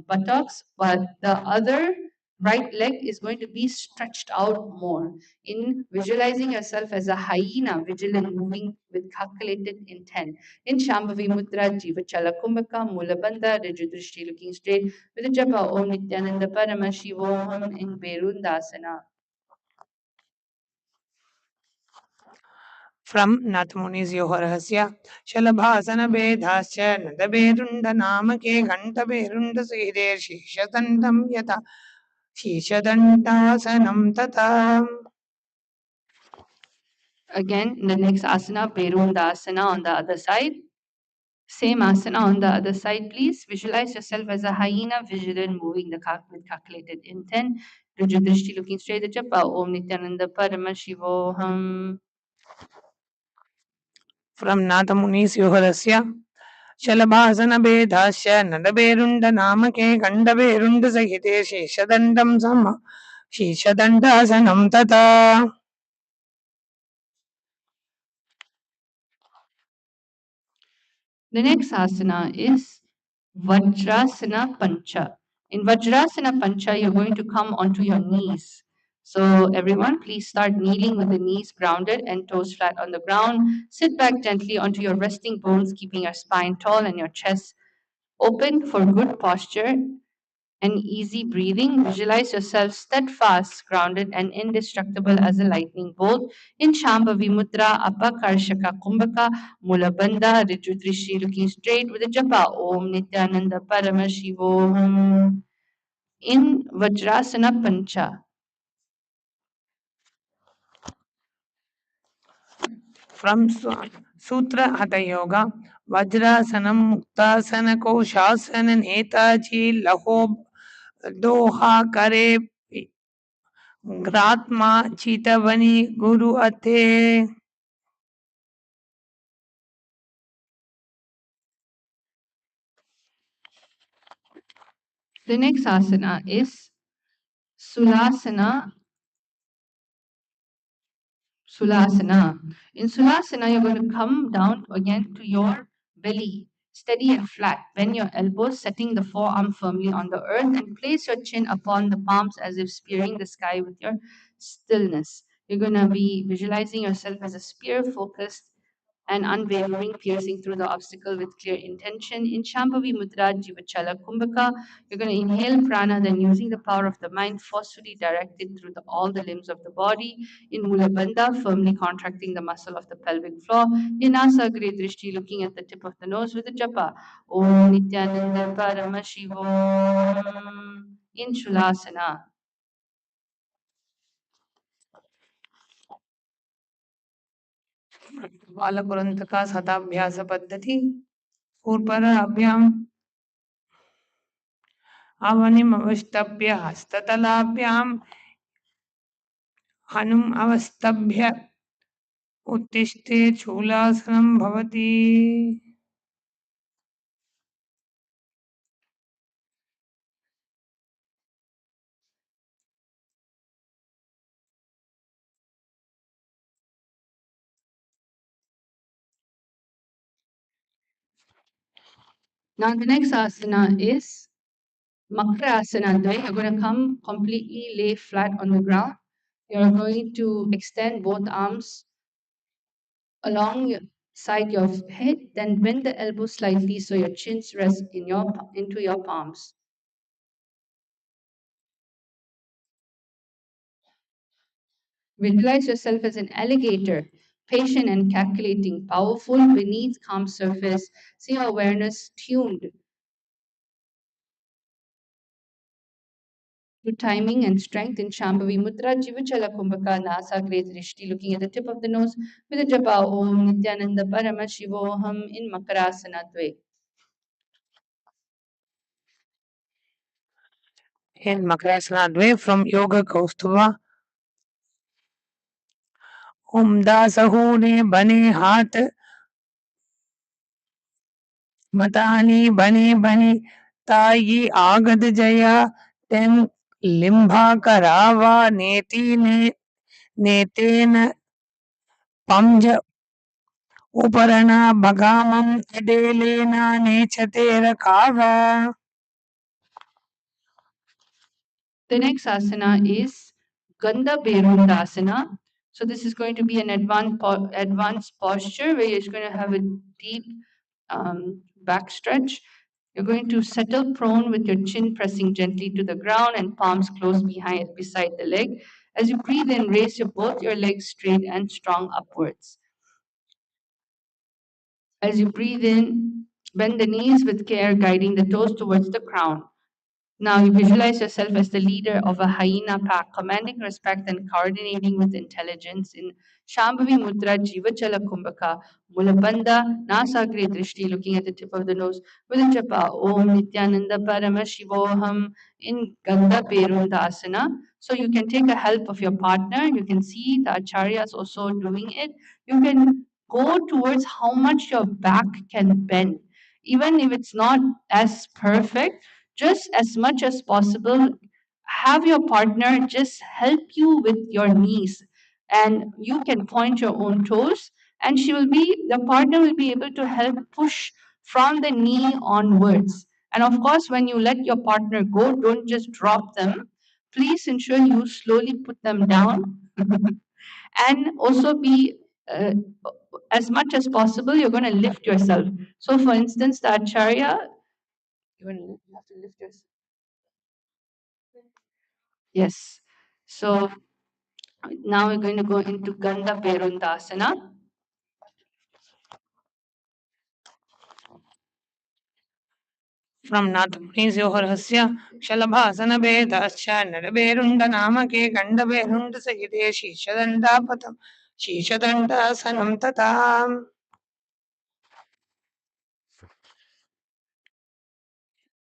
buttocks, but the other right leg is going to be stretched out more in visualizing yourself as a hyena, vigilant, moving with calculated intent. In Shambhavi Mudra, Jivachala Kumbhaka, Mulabandha, Rajudrishti looking straight with a japa Om Nithyananda Paramashivoham in Berundasana. From Nathamuni's Yoga Rahasya. Shalabhasana Bedhasya Nadaberunda Namake Ganta Berunda Sehide Shishatantam Yata Shishadantasanam Tata. Again, the next asana, Berundasana on the other side. Same asana on the other side, please. Visualize yourself as a hyena, vigilant, moving the with calculated intent. Rajudrishti looking straight at japa Om Nithyananda Paramashivoham. From Nathamuni's Yoga Rahasya. Shalabhasana Bedhasya Nadaberunda Namake Ganda Berunda Sahite Shishadandam Sama Shishadandasanam Tata. The next asana is Vajrasana Pancha. In Vajrasana Pancha, you're going to come onto your knees. So, everyone, please start kneeling with the knees grounded and toes flat on the ground. Sit back gently onto your resting bones, keeping your spine tall and your chest open for good posture and easy breathing. Visualize yourself steadfast, grounded, and indestructible as a lightning bolt. In Shambhavi Mudra, Apakarshaka Kumbhaka, Mulabandha, Rijutrishi, looking straight with a japa Om Nithyananda Paramashivoham. In Vajrasana Pancha. From Sutra Hatha Yoga, Vajrasanam Muktasana Koshasana Netaji Laho Doha Kare Gratma Chitavani Guru Ate. The next asana is Sulasana. Sulasana. In Sulasana, you're going to come down again to your belly, steady and flat. Bend your elbows, setting the forearm firmly on the earth, and place your chin upon the palms as if spearing the sky with your stillness. You're going to be visualizing yourself as a spear focused and unwavering, piercing through the obstacle with clear intention. In Shambhavi Mudra Jivachala Kumbhaka, you're going to inhale prana, then using the power of the mind, forcefully direct it through all the limbs of the body. In Mula Bandha, firmly contracting the muscle of the pelvic floor. In Asagre Drishti, looking at the tip of the nose with a japa. Om Nithyananda Paramashivo. In Shulasana. बालकुरंतका शताभ्यास पद्धति पूर्वराभ्याम अवनिम अवस्तभ्य हस्ततलाभ्याम हनुम अवस्तभ्य उत्तिष्ठे शूलासनं भवति. Now the next asana is Makra Asana. You're going to come completely lay flat on the ground. You're going to extend both arms alongside your head, then bend the elbows slightly so your chins rest into your palms. Visualize yourself as an alligator, patient and calculating, powerful beneath calm surface. See your awareness tuned to timing and strength in Shambhavi Mudra, Jivachala Kumbhaka, Nasa Great Rishti, looking at the tip of the nose with a japa Om Nithyananda Paramashivoham in Makarasana Dve. In Makarasana Dve from Yoga Kaustuva, उम्दा सहूने बने हाथ मतानी बने बने ताई आगद जया तेन लिम्भा करावा नेति ने नेतेन पंज उपरणा भगामम अडेलेना नेचते रखावा. The next asana is Gandha Berundasana. So this is going to be an advanced posture where you're going to have a deep back stretch. You're going to settle prone with your chin pressing gently to the ground and palms close beside the leg. As you breathe in, raise both your legs straight and strong upwards. As you breathe in, bend the knees with care, guiding the toes towards the crown. Now you visualize yourself as the leader of a hyena pack, commanding respect and coordinating with intelligence in Shambhavi Mudra Jivachala Kumbhaka, Mulabandha, Nasagre Drishti, looking at the tip of the nose with a japa, Om Nithyananda Paramashivoham in Gandha Perundasana. So you can take the help of your partner. You can see the acharyas also doing it. You can go towards how much your back can bend. Even if it's not as perfect, just as much as possible, have your partner just help you with your knees, and you can point your own toes, and the partner will be able to help push from the knee onwards. And of course, when you let your partner go, don't just drop them. Please ensure you slowly put them down and also be as much as possible, you're going to lift yourself. So, for instance, the acharya, you have to lift yourself. Yes. So now we're going to go into Gandha Perundasana. From Nathamuni Yoharasya Shalabhasana Vedascha Nadaberunda Namake Gandaberunda Sayide Shishadanda Patam Shishadanda Sanam Tatam.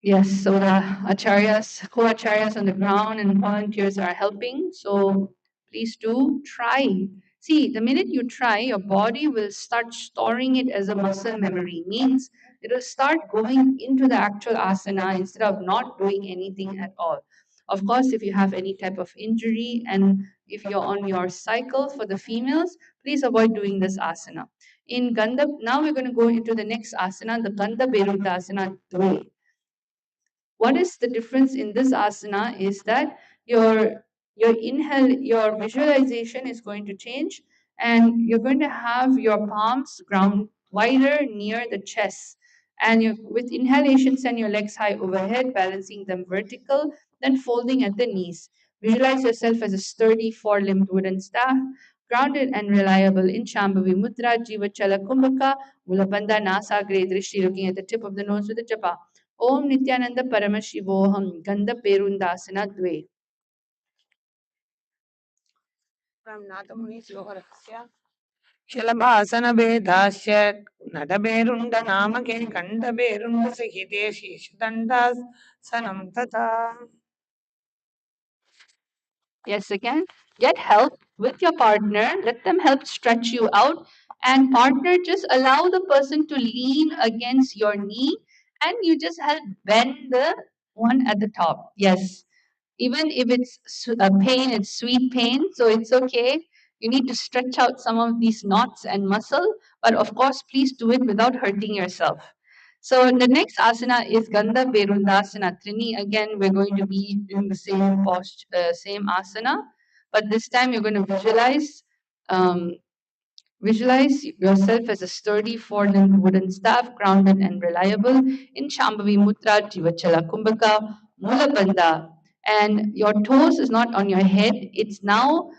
Yes, so the acharyas, co-acharyas on the ground and volunteers are helping. So please do try. See, the minute you try, your body will start storing it as a muscle memory. Means it will start going into the actual asana instead of not doing anything at all. Of course, if you have any type of injury and if you're on your cycle for the females, please avoid doing this asana. In Gandha, now we're going to go into the next asana, the Gandha Berudasana Dve. What is the difference in this asana is that your visualization is going to change, and you're going to have your palms ground wider near the chest, and you with inhalation send your legs high overhead, balancing them vertical, then folding at the knees. Visualize yourself as a sturdy four-limbed wooden staff, grounded and reliable in Shambhavi Mudra, Jiva Chala Kumbhaka, Mulabandha Nasa Great Drishti, looking at the tip of the nose with a japa. Om Nithyananda Paramashivoham Gandha Perundasana Dve. From Nathamuni Yoharasya शलभासन भेदाश्च नटभेरुण्ड नामके गण्डभेरुण्ड सहिते शीर्षदण्डासनं तथा. Yes, again, get help with your partner. Let them help stretch you out. And partner, just allow the person to lean against your knee and you just help bend the one at the top. Yes. Even if it's a pain, it's sweet pain, so it's okay. You need to stretch out some of these knots and muscle, but of course, please do it without hurting yourself. So the next asana is Gandha Berundasana Trini. Again, we're going to be in the same posture, same asana, but this time you're going to um, visualize yourself as a sturdy four-limbed wooden staff, grounded and reliable in Shambhavi Mudra, Jivachala Kumbhaka, Mula Bandha. And your toes is not on your head, it's now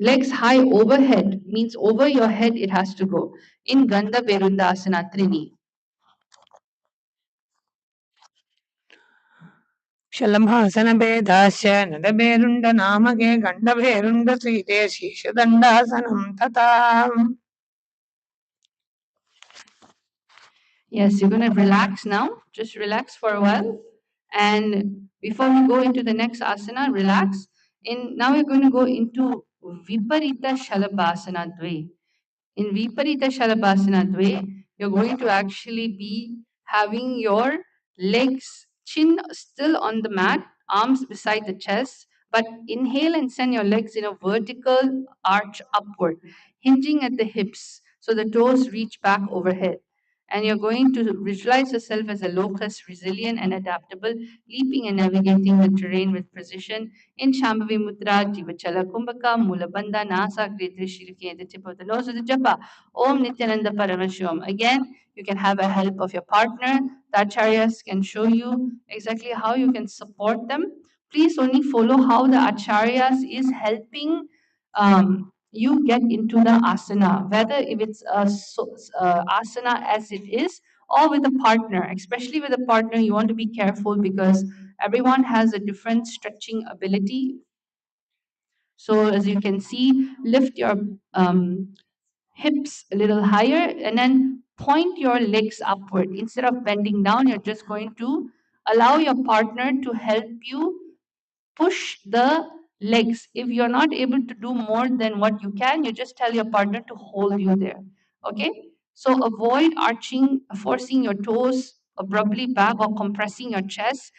legs high overhead, means over your head it has to go. In Gandha Berundasana Trini. शलभासन भेदाश्च नटभेरुण्ड नामके गण्डभेरुण्ड सहिते शीर्षदण्डासनं तथा. Yes, you're going to relax now. Just relax for a while. And before we go into the next asana, relax. Now we're going to go into Viparita Shalabhasana Dve. In Viparita Shalabhasana Dve, you're going to actually be having your legs, chin still on the mat, arms beside the chest, but inhale and send your legs in a vertical arch upward, hinging at the hips so the toes reach back overhead. And you're going to visualize yourself as a locust, resilient and adaptable, leaping and navigating the terrain with precision in Shambhavi Mudra, Jivachala Kumbhaka, Mula Bandha, Nasa, Kriya Shilki, at the tip of the nose of the japa. Om Nithyananda Paramashivam. Again, you can have a help of your partner. The acharyas can show you exactly how you can support them. Please only follow how the acharyas is helping you get into the asana, whether if it's asana as it is or with a partner. Especially with a partner, you want to be careful because everyone has a different stretching ability. So as you can see, lift your hips a little higher and then point your legs upward. Instead of bending down, you're just going to allow your partner to help you push the legs. If you're not able to do more than what you can, you just tell your partner to hold you there. Okay? So avoid arching, forcing your toes abruptly back or compressing your chest.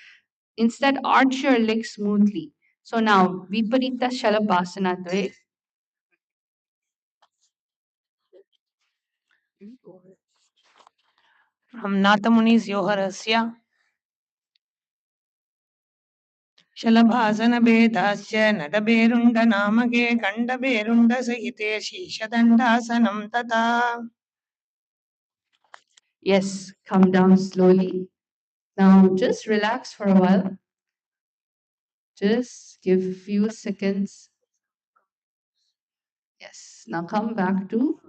Instead, arch your legs smoothly. So now, Viparita Shalabhasana Dve. From Nathamuni's Yoharasya. शलभासन भेदाश्च नटभेरुण्ड नामके गण्डभेरुण्ड सहिते शीर्षदण्डासनं तथा. Yes, come down slowly. Now just relax for a while. Just give a few seconds. Yes, now come back to,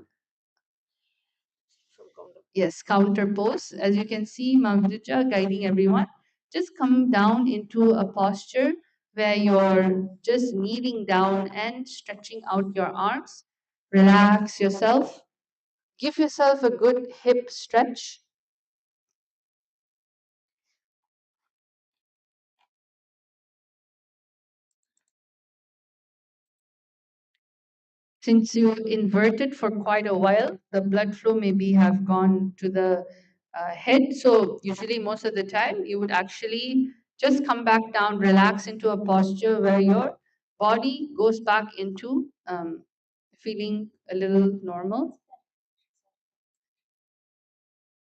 yes, counter pose. As you can see, Mamduja guiding everyone. Just come down into a posture where you're just kneeling down and stretching out your arms. Relax yourself. Give yourself a good hip stretch. Since you inverted for quite a while, the blood flow maybe have gone to the head. So usually most of the time you would actually just come back down, relax into a posture where your body goes back into feeling a little normal.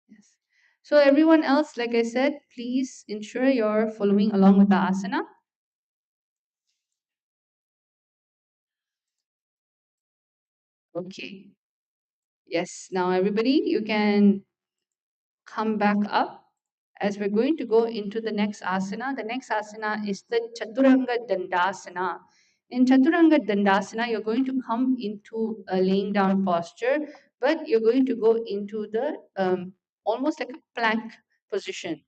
Yes. So everyone else, like I said, please ensure you're following along with the asana. Okay. Yes. Now everybody, you can come back up as we're going to go into the next asana. The next asana is the Chaturanga Dandasana. In Chaturanga Dandasana, you're going to come into a laying down posture, but you're going to go into the almost like a plank position.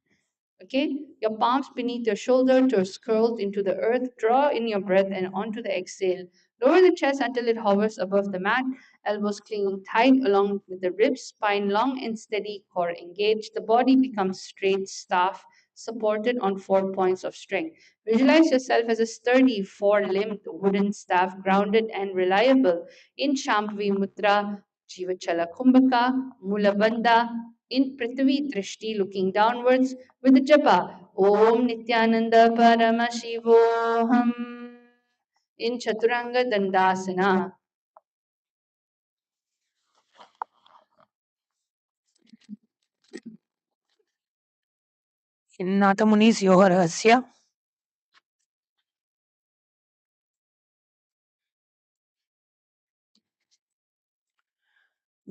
Okay, your palms beneath your shoulder, toes curled into the earth. Draw in your breath and onto the exhale. Lower the chest until it hovers above the mat, elbows clinging tight along with the ribs, spine long and steady, core engaged. The body becomes straight, staff supported on 4 points of strength. Visualize yourself as a sturdy, four-limbed wooden staff, grounded and reliable. In Shambhavi Mudra, Jivachala Kumbhaka, Mula Bandha, in Prithvi Drishti, looking downwards with the japa. Om Nithyananda Paramashivoham. In Chaturanga Dandasana. In Nathamuni's Yoga Rahasya,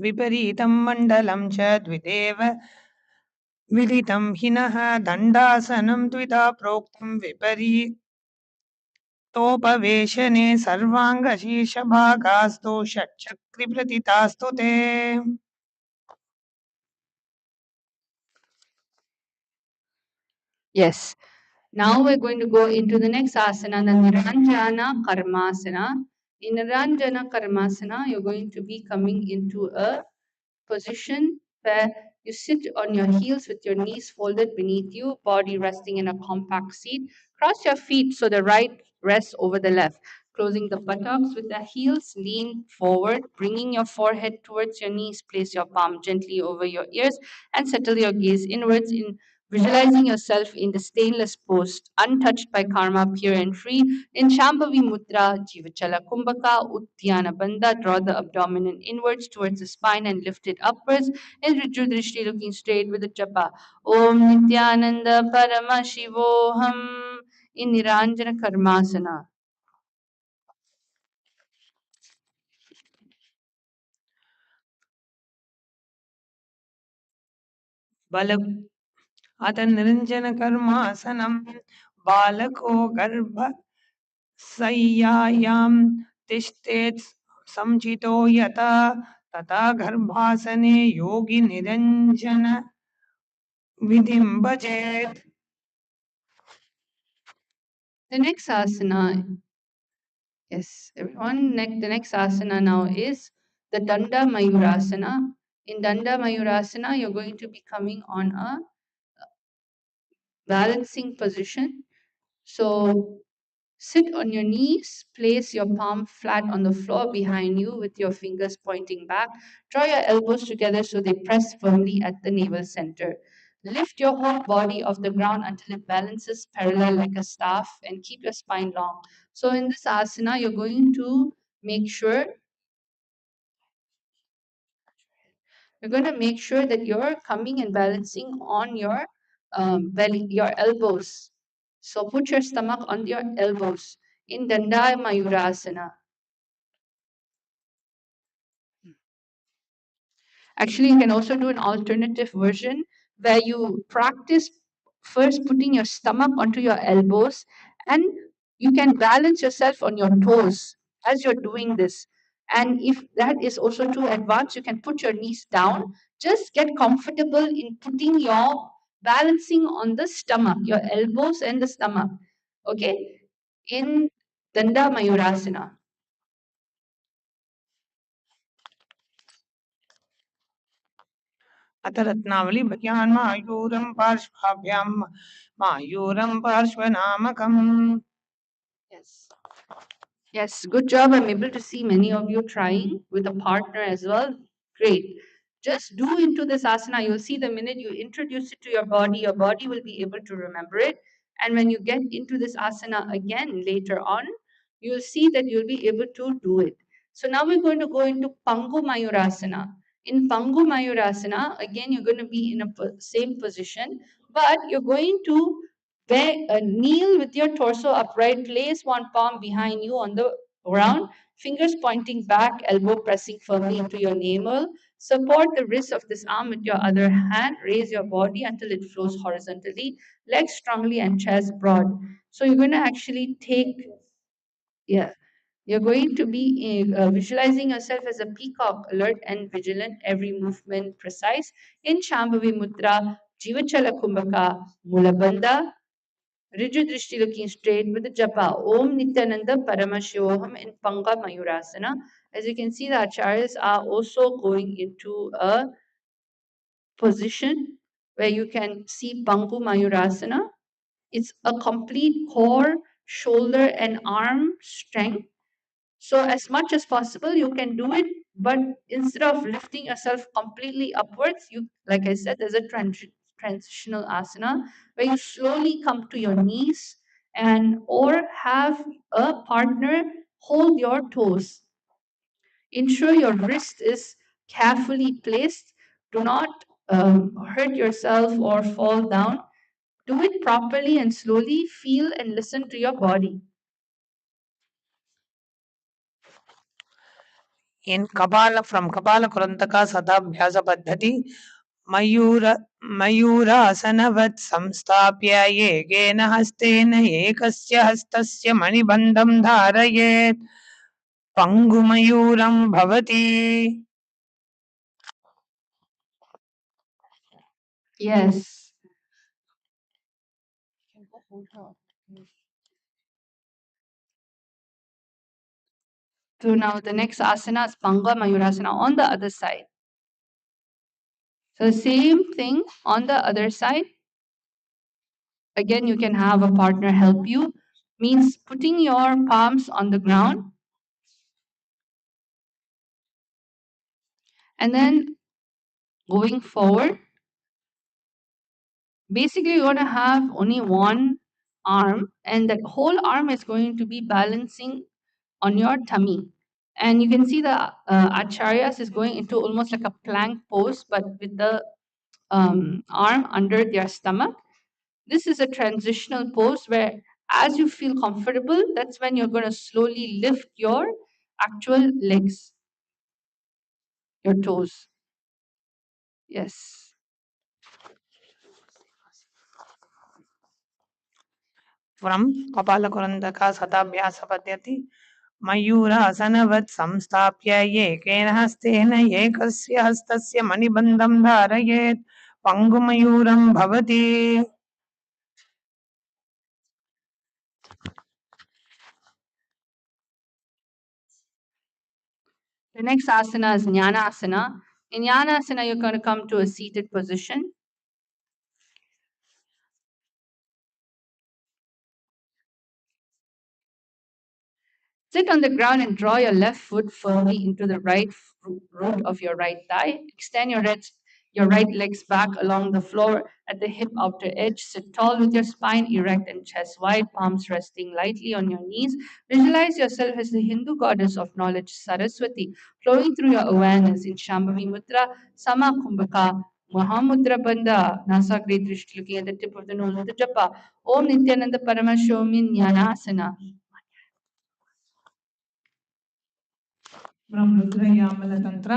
विपरीतं मण्डलं च द्विदेव विदितं हिनः दण्डासनं द्विधा प्रोक्तं विपरीतोपवेशने सर्वाङ्गशीर्षभागास्तु षट्चक्रिप्रतितास्तु ते Yes. Now we're going to go into the next asana, the Niranjana Karmasana. In Niranjana Karmasana, you're going to be coming into a position where you sit on your heels with your knees folded beneath you, body resting in a compact seat. Cross your feet so the right rests over the left. Closing the buttocks with the heels, lean forward, bringing your forehead towards your knees. Place your palm gently over your ears and settle your gaze inwards in visualizing yourself in the stainless post, untouched by karma, pure and free. In Shambhavi Mudra, Jivachala Kumbhaka, Uddiyana Bandha, draw the abdomen inwards towards the spine and lift it upwards. In Riju Drishti, looking straight with the japa. Om Nithyananda Paramashivoham. In Niranjana Karmasana. बल अथ निरञ्जनकर्मासनं बालको गर्भशय्यायां तिष्ठेत् सञ्चितो यथा तथा गर्भासने योगी निरञ्जन विधिं भजेत्. The next asana, yes, everyone, the next asana now is the Danda Mayurasana. In Danda Mayurasana, you're going to be coming on a balancing position. So sit on your knees, place your palm flat on the floor behind you with your fingers pointing back. Draw your elbows together so they press firmly at the navel center. Lift your whole body off the ground until it balances parallel like a staff and keep your spine long. So in this asana, you're going to make sure that you're coming and balancing on your belly, your elbows. So put your stomach on your elbows in Danda Mayurasana. Actually, you can also do an alternative version where you practice first putting your stomach onto your elbows and you can balance yourself on your toes as you're doing this. And if that is also too advanced, you can put your knees down. Just get comfortable in putting your balancing on the stomach, your elbows and the stomach. Okay? In Danda Mayurasana. अथ Ratnavali भक्यान् मायूरं पार्श्वाभ्यां मायूरं पार्श्वनामकम्. Yes. Yes, good job. I'm able to see many of you trying with a partner as well. Great. Just do into this asana. You'll see the minute you introduce it to your body will be able to remember it. And when you get into this asana again later on, you'll see that you'll be able to do it. So now we're going to go into Pangu Mayurasana. In Pangu Mayurasana, again, you're going to be in a same position, but you're going to kneel with your torso upright, place one palm behind you on the ground, fingers pointing back, elbow pressing firmly into your navel. Support the wrist of this arm with your other hand. Raise your body until it flows horizontally, legs strongly and chest broad. So you're going to actually take, yeah, you're going to be visualizing yourself as a peacock, alert and vigilant, every movement precise. In Shambhavi Mudra, Jivachala Kumbhaka, Mula Bandha, Rigid drishti looking straight with the japa. Om Nithyananda Paramashivoham in Panga Mayurasana. As you can see, the acharyas are also going into a position where you can see Pangu Mayurasana. It's a complete core, shoulder, and arm strength. So, as much as possible, you can do it, but instead of lifting yourself completely upwards, you, like I said, there's a transitional asana where you slowly come to your knees and or have a partner hold your toes. Ensure your wrist is carefully placed. Do not hurt yourself or fall down. Do it properly and slowly. Feel and listen to your body. In from Kapala Kurantaka Sadabhyasa Paddhati, मयूरासनवत् संस्थाप्य एकेन हस्तेन एकस्य हस्तस्य मणिबन्धं धारयेत् पङ्गुमयूरं भवति. Yes. So now the next asana is Panga Mayurasana on the other side. So same thing on the other side. Again, you can have a partner help you. Means putting your palms on the ground and then going forward. Basically, you're going to have only one arm, and that whole arm is going to be balancing on your tummy. And you can see the acharyas is going into almost like a plank pose, but with the arm under their stomach. This is a transitional pose where, as you feel comfortable, that's when you're going to slowly lift your actual legs, your toes. Yes. From Kapala Kurantaka Sadabhyasa Paddhati, मयूरासनवत् संस्थाप्य एकेन हस्तेन एकस्य हस्तस्य मणिबन्धं धारयेत् पङ्गुमयूरं भवति. The next asana is Jnana Asana. In Jnana Asana, you're going to come to a seated position. Sit on the ground and draw your left foot firmly into the right root of your right thigh. Extend your right legs back along the floor at the hip outer edge. Sit tall with your spine erect and chest wide, palms resting lightly on your knees. Visualize yourself as the Hindu goddess of knowledge, Saraswati, flowing through your awareness in Shambhavi Mudra, Sama Kumbhaka, Mahamudra Bandha, Nasa Great Drishti, looking at the tip of the nose with the japa. Om Nithyananda Paramashomin Jnanasana. ब्रह्मरुद्रयामलतन्त्र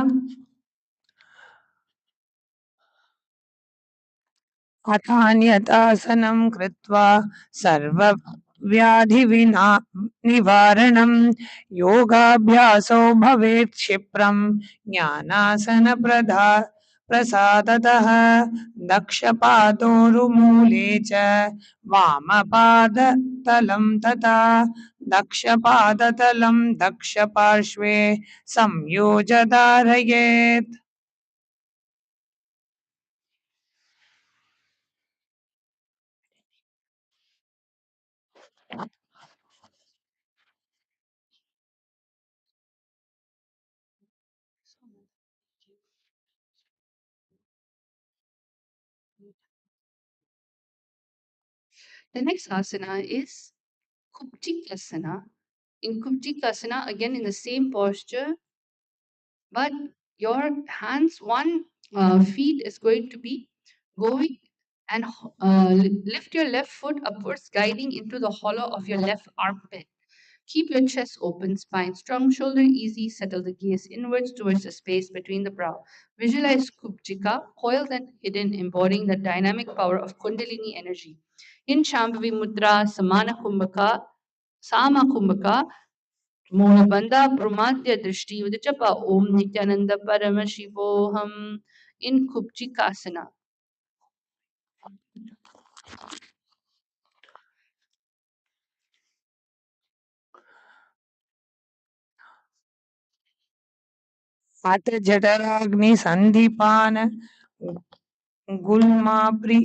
अथान्यतासनं कृत्वा सर्वव्याधिविना निवारणं योगाभ्यासो भवेत् क्षिप्रं ज्ञानासनप्रधा प्रसादतः दक्षपादोरुमूले च वामपादतलं तथा दक्षपादतलं दक्षपार्श्वे संयोज्य धारयेत्. The next asana is Kupchikasana. In Kupchikasana, again in the same posture, but your hands, one feet is going to be going and lift your left foot upwards, guiding into the hollow of your left armpit. Keep your chest open, spine strong, shoulder easy. Settle the gaze inwards towards the space between the brow. Visualize Kupchika, coiled and hidden, embodying the dynamic power of Kundalini energy. In Shambhavi Mudra, Samana Kumbhaka, Sama Kumbhaka, Monabandha Brahmadya Drishti with the japa Om Nithyananda Paramashivoham in Kupchikasana. अथ जठराग्नि संदीपान गुल्माप्रि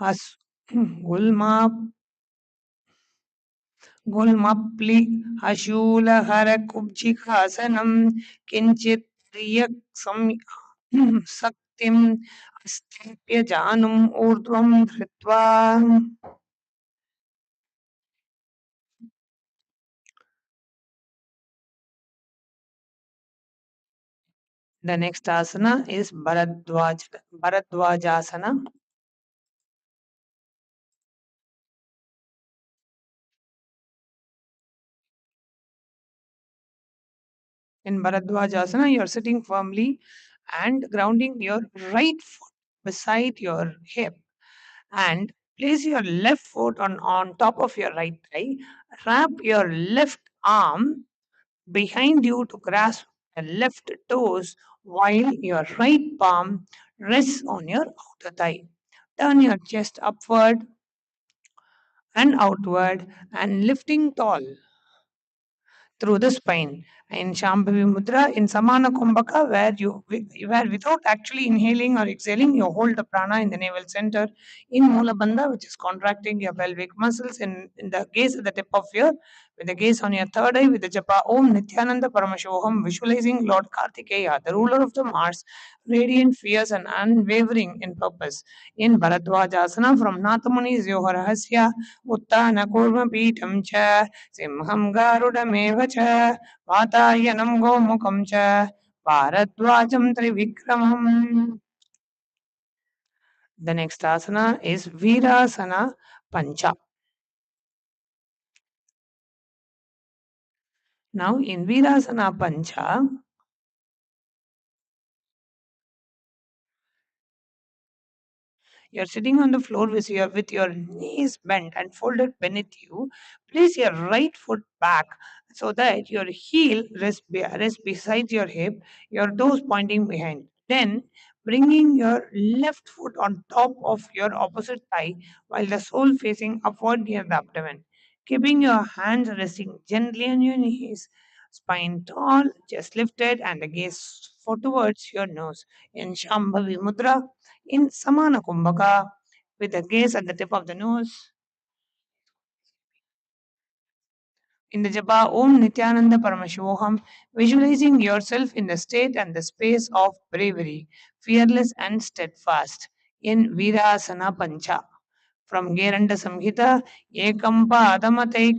हस गुल्मा गुल्मप्लि हशूलहर कुब्जिकासनं किञ्चित् प्रियक् शक्तिम् स्थाप्य जानुम् ऊर्ध्वं धृत्वा. The next asana is Bharadwajasana. In Bharadwajasana, you are sitting firmly and grounding your right foot beside your hip, and place your left foot on top of your right thigh. Wrap your left arm behind you to grasp the left toes while your right palm rests on your outer thigh. Turn your chest upward and outward and lifting tall through the spine. In Shambhavi Mudra, in Samana Kumbhaka, where without actually inhaling or exhaling, you hold the prana in the navel center. In Mula Bandha, which is contracting your pelvic muscles, in the gaze at the tip of your, with the gaze on your third eye, with the japa Om Nithyananda Paramashiva, visualizing Lord Kartikeya, the ruler of the Mars, radiant, fierce, and unwavering in purpose. In Bharadwajasana, from Nathamuni's Yogarahasya, Uttana Kurma Pitam Cha, Simham Garudameva Cha, Vatayanam Gomukam Cha, Bharadwajam Trivikramam. The next asana is Virasana Pancha. Now in Virasana Pancha, you're sitting on the floor with your knees bent and folded beneath you. Place your right foot back so that your heel rests beside your hip, your toes pointing behind. Then, bringing your left foot on top of your opposite thigh while the sole facing upward near the abdomen. Keeping your hands resting gently on your knees, spine tall, chest lifted, and the gaze towards your nose. In Shambhavi Mudra, in Samana Kumbhaka, with the gaze at the tip of the nose. In the japa Om Nithyananda Paramashivoham, visualizing yourself in the state and the space of bravery, fearless and steadfast. In Virasana Pancha. From Geranda Samhita, Ekam Padamatai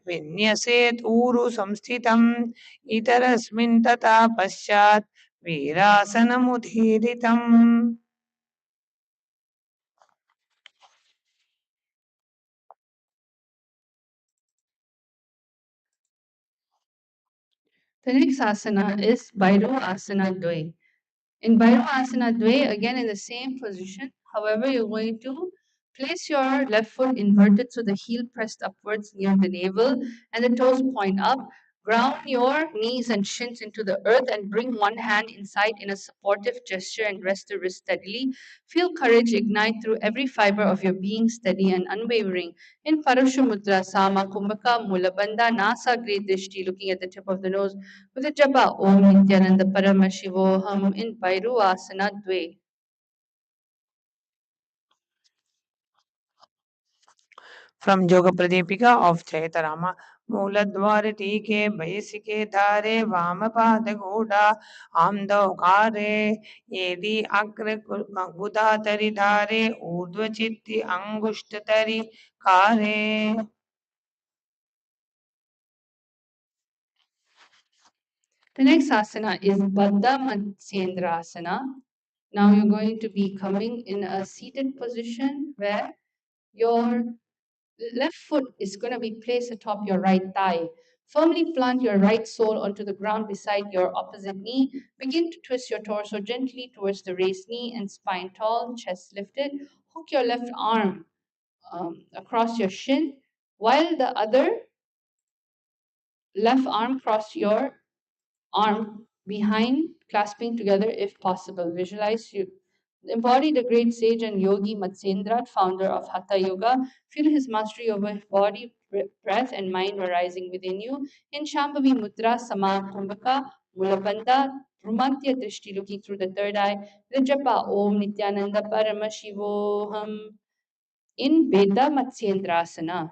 Vinyaset Uru Samsthitam Itarasmin Tata Paschat Virasanamuthiritam. The next asana is Bhairava Asana Dvay. In Bhairava Asana Dvay, again in the same position, however, you're going to place your left foot inverted so the heel pressed upwards near the navel and the toes point up. Ground your knees and shins into the earth and bring one hand inside in a supportive gesture and rest the wrist steadily. Feel courage ignite through every fiber of your being, steady and unwavering. In Parashu Mudra, Sama, Kumbhaka, Mulabandha, Nasa, Great Drishti, looking at the tip of the nose with the japa Om Nithyananda Paramashivoham in Bhairu Asana Dve. From Yoga Pradipika of Chaitarama. मूलद्वार टीके बैसिके धारे वामपाद गूढ़ा आमदौकारे येदि अग्र गुदातरि धारे ऊर्ध्वचित्ति अंगुष्ठतरि कारे. The next asana is Baddha Matsyendra Asana. Now you're going to be coming in a seated position where your left foot is going to be placed atop your right thigh. Firmly plant your right sole onto the ground beside your opposite knee. Begin to twist your torso gently towards the raised knee and spine tall, chest lifted. Hook your left arm across your shin while the other left arm cross your arm behind, clasping together if possible. Visualize you. Embody the great sage and yogi Matsyendra, founder of Hatha Yoga. Feel his mastery over his body, breath and mind arising within you. In Shambhavi Mudra, Sama Kumbhaka, Mulabandha, Brahmatya Drishti, looking through the third eye. The japa Om Nithyananda Paramashivoham in Veda Matsyendrasana.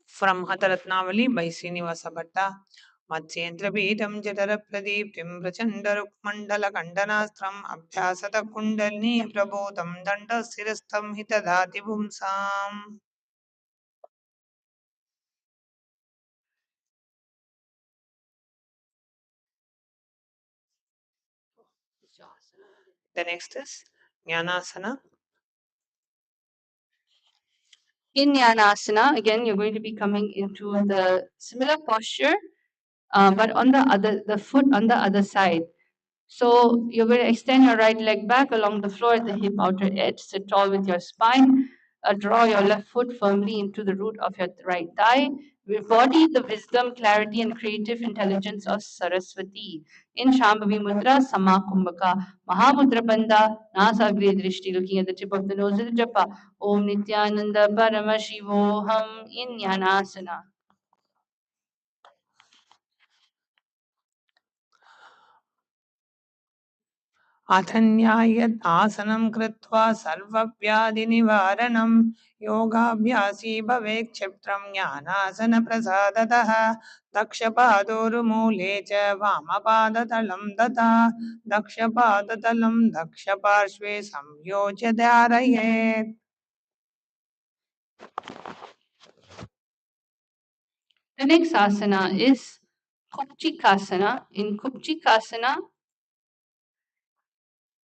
From Hataratnavali by Srinivasa Bhatta. Matsendrapidam Jatara Pradiptim Prachanda Rukmandala Kandanastram Abhyasata Kundalini Prabodham Danda Sirastam Hitadhati Bhumsam. The next is Jnanasana. In Jnanasana, again, you're going to be coming into the similar posture, but on the foot on the other side. So you're going to extend your right leg back along the floor at the hip outer edge. Sit tall with your spine. Draw your left foot firmly into the root of your right thigh. Embody the wisdom, clarity, and creative intelligence of Saraswati. In Shambhavi Mudra, Samakumbhaka, Mahamudra Bandha, Nasagri Drishti, looking at the tip of the nose with the japa. Om Nithyananda Paramashivoham in Jnanasana. अथन्यायत् आसनं कृत्वा सर्वव्याधिनिवारणं योगाभ्यासी भवेत् क्षिप्रं ज्ञानासनप्रसादतः दक्षपादोरुमूले च वामपादतलं दता दक्षपादतलं दक्षपार्श्वे संयोज्य धारयेत्. The next asana is Kupchikasana. In Kupchikasana,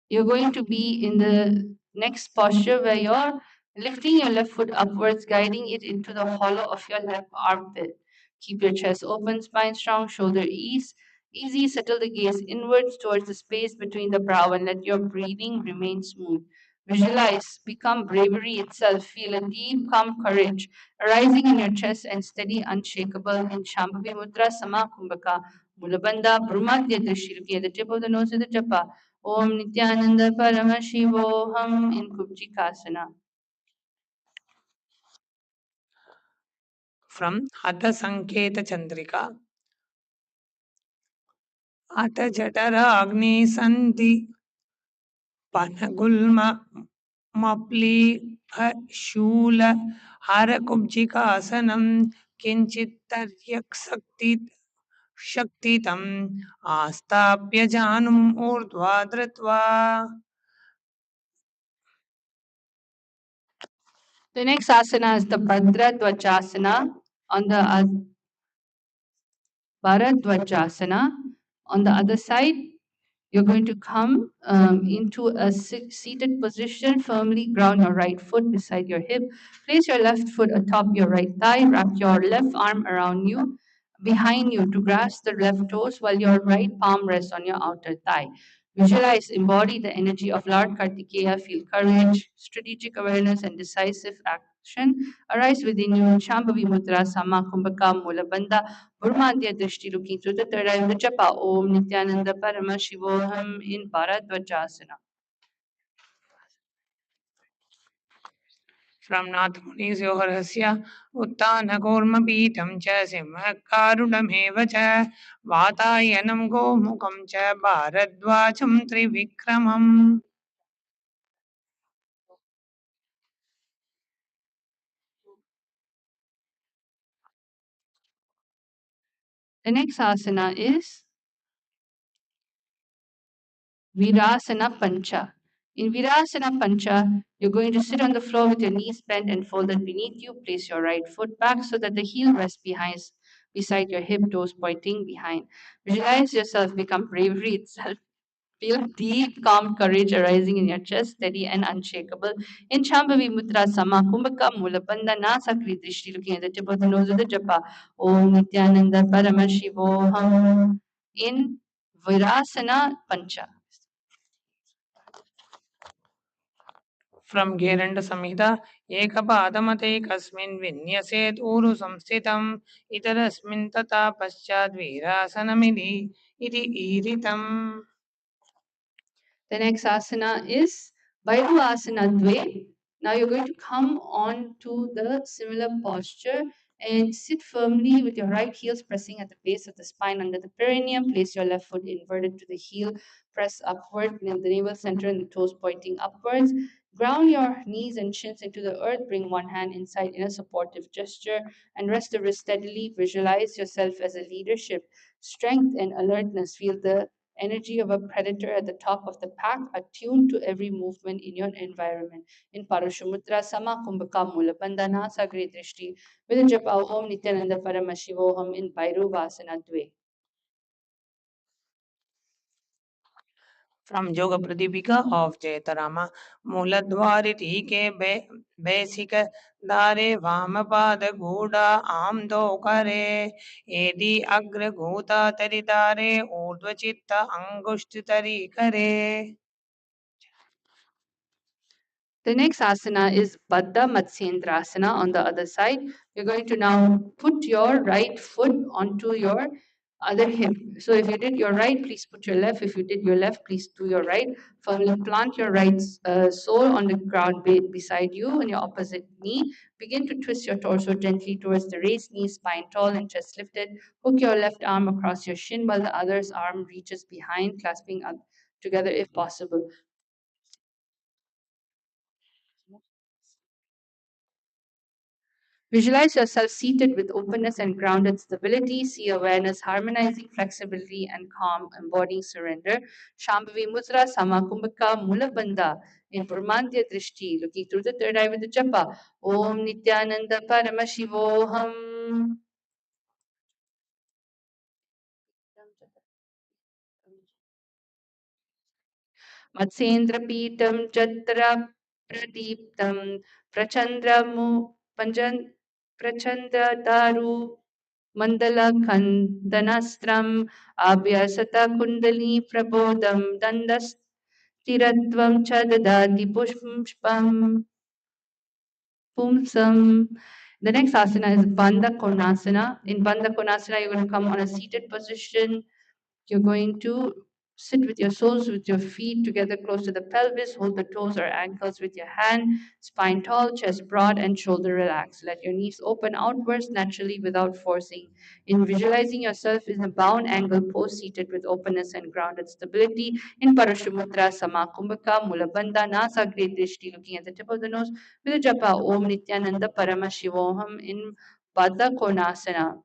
you're going to be in the next posture where you're lifting your left foot upwards, guiding it into the hollow of your left armpit. Keep your chest open, spine strong, shoulder easy. Settle the gaze inwards towards the space between the brow and let your breathing remain smooth. Visualize, become bravery itself. Feel a deep, calm courage arising in your chest and steady, unshakable in Shambhavi Mudra, Sama Kumbhaka, Mulabandha, Brahmadya Drishti, looking at the tip of the nose with the japa. Om Nithyananda Paramashivoham in Kupchikasana. From Hatha Sanketa Chandrika. अथ जठराग्निसन्धि पनगुल्म मप्लीफशूल हरकुब्जिकासनं किञ्चित्तर्यक्शक्तितम् आस्थाप्य जानुम् ऊर्ध्वा धृत्वा. The next asana is the Bhadradvajasana on the Bharadvajasana. On the other side, you're going to come into a seated position. Firmly ground your right foot beside your hip. Place your left foot atop your right thigh. Wrap your left arm around you, behind you to grasp the left toes while your right palm rests on your outer thigh. Visualize, embody the energy of Lord Kartikeya. Feel courage, strategic awareness, and decisive action arise within you. Shambhavi Mudra, Sama Kumbhaka, Mulabandha, Brahmadya Drishti, looking through the third eye of the japa. Om Nithyananda Paramashivoham in Bharadvajasana. From Nathmuni's Yogarasya Uttanagormapीठं च सिंहकारुणमेव च वातायनं गोमुखं च भारद्वाजं त्रिविक्रमम्. The next asana is Virasana Pancha. In Virasana Pancha, you're going to sit on the floor with your knees bent and folded beneath you. Place your right foot back so that the heel rests beside your hip, toes pointing behind. Visualize yourself become bravery itself. Feel deep, calm courage arising in your chest, steady and unshakable. In Shambhavi Mudra, Sama Kumbhaka, Mulabandha, Nasakri Drishti, looking at the tip of the nose of the japa. Om Nithyananda Paramashivoham. In Virasana Pancha. From Geranda Samhita Ekapadamathe Kasmin Vinyaset Uru Samstitam Itarasmin Tata Paschad Virasanamidi Iti Iritam. The next asana is Vairuvasana Dve. Now you're going to come on to the similar posture and sit firmly with your right heels pressing at the base of the spine under the perineum. Place your left foot inverted to the heel, press upward, near the navel center and the toes pointing upwards. Ground your knees and shins into the earth. Bring one hand inside in a supportive gesture and rest the wrist steadily. Visualize yourself as a leadership, strength, and alertness. Feel the energy of a predator at the top of the pack, attuned to every movement in your environment. In Parashumutra Sama Kumbhaka Mula Bandhana Sagri Drishti with a japa Om Nithyananda Paramashivoham in Bhairuvasana Dve. From Yoga Pradipika of Jaitarama, Muladwari Tike Basic Dare Vamapada Guda Amdo Kare Edi Agra Guta Taritare Urdvachitta Angushtitari Kare. The next asana is Baddha Matsyendrasana on the other side. You're going to now put your right foot onto your other hip. So if you did your right, please put your left. If you did your left, please do your right. Firmly plant your right sole on the ground beside you on your opposite knee. Begin to twist your torso gently towards the raised knee, spine tall and chest lifted. Hook your left arm across your shin while the other's arm reaches behind, clasping up together if possible. Visualize yourself seated with openness and grounded stability. See awareness harmonizing flexibility and calm, embodying surrender. Shambhavi Mudra Samakumbhaka Mulabandha in Purmandya Drishti, looking through the third eye with the japa. Om Nithyananda Paramashivoham. Matsendrapीठं चत्र प्रदीप्तं प्रचन्द्रमु पञ्जन् प्रचन्द्रदारु मण्डलखण्डनस्त्रम् अभ्यसतकुण्डली प्रबोधं दण्डस्थिरत्वं च ददाति पुष्पम् Pumsam. The next asana is Bandha Konasana. In Bandha Konasana, you're going to come on a seated position. You're going to sit with your soles with your feet together close to the pelvis. Hold the toes or ankles with your hand. Spine tall, chest broad, and shoulder relaxed. Let your knees open outwards naturally without forcing. In visualizing yourself in a bound angle pose seated with openness and grounded stability. In Parashumutra, Samakumbhaka, Mulabandha, Nasa, Great Drishti, looking at the tip of the nose with a japa Om Nithyananda Paramashivoham in Baddha Konasana.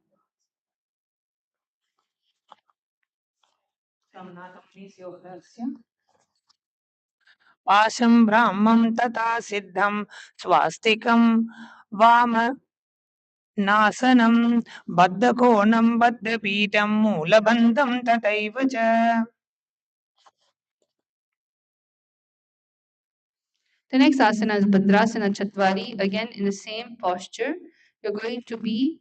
Pasam Brahmam Tata Siddham Swastikam Vama Nasanam Baddhakonam Baddhapitam Mulabandham Tataivacha. The next asana is Bhadrasana Chatwari. Again, in the same posture, you're going to be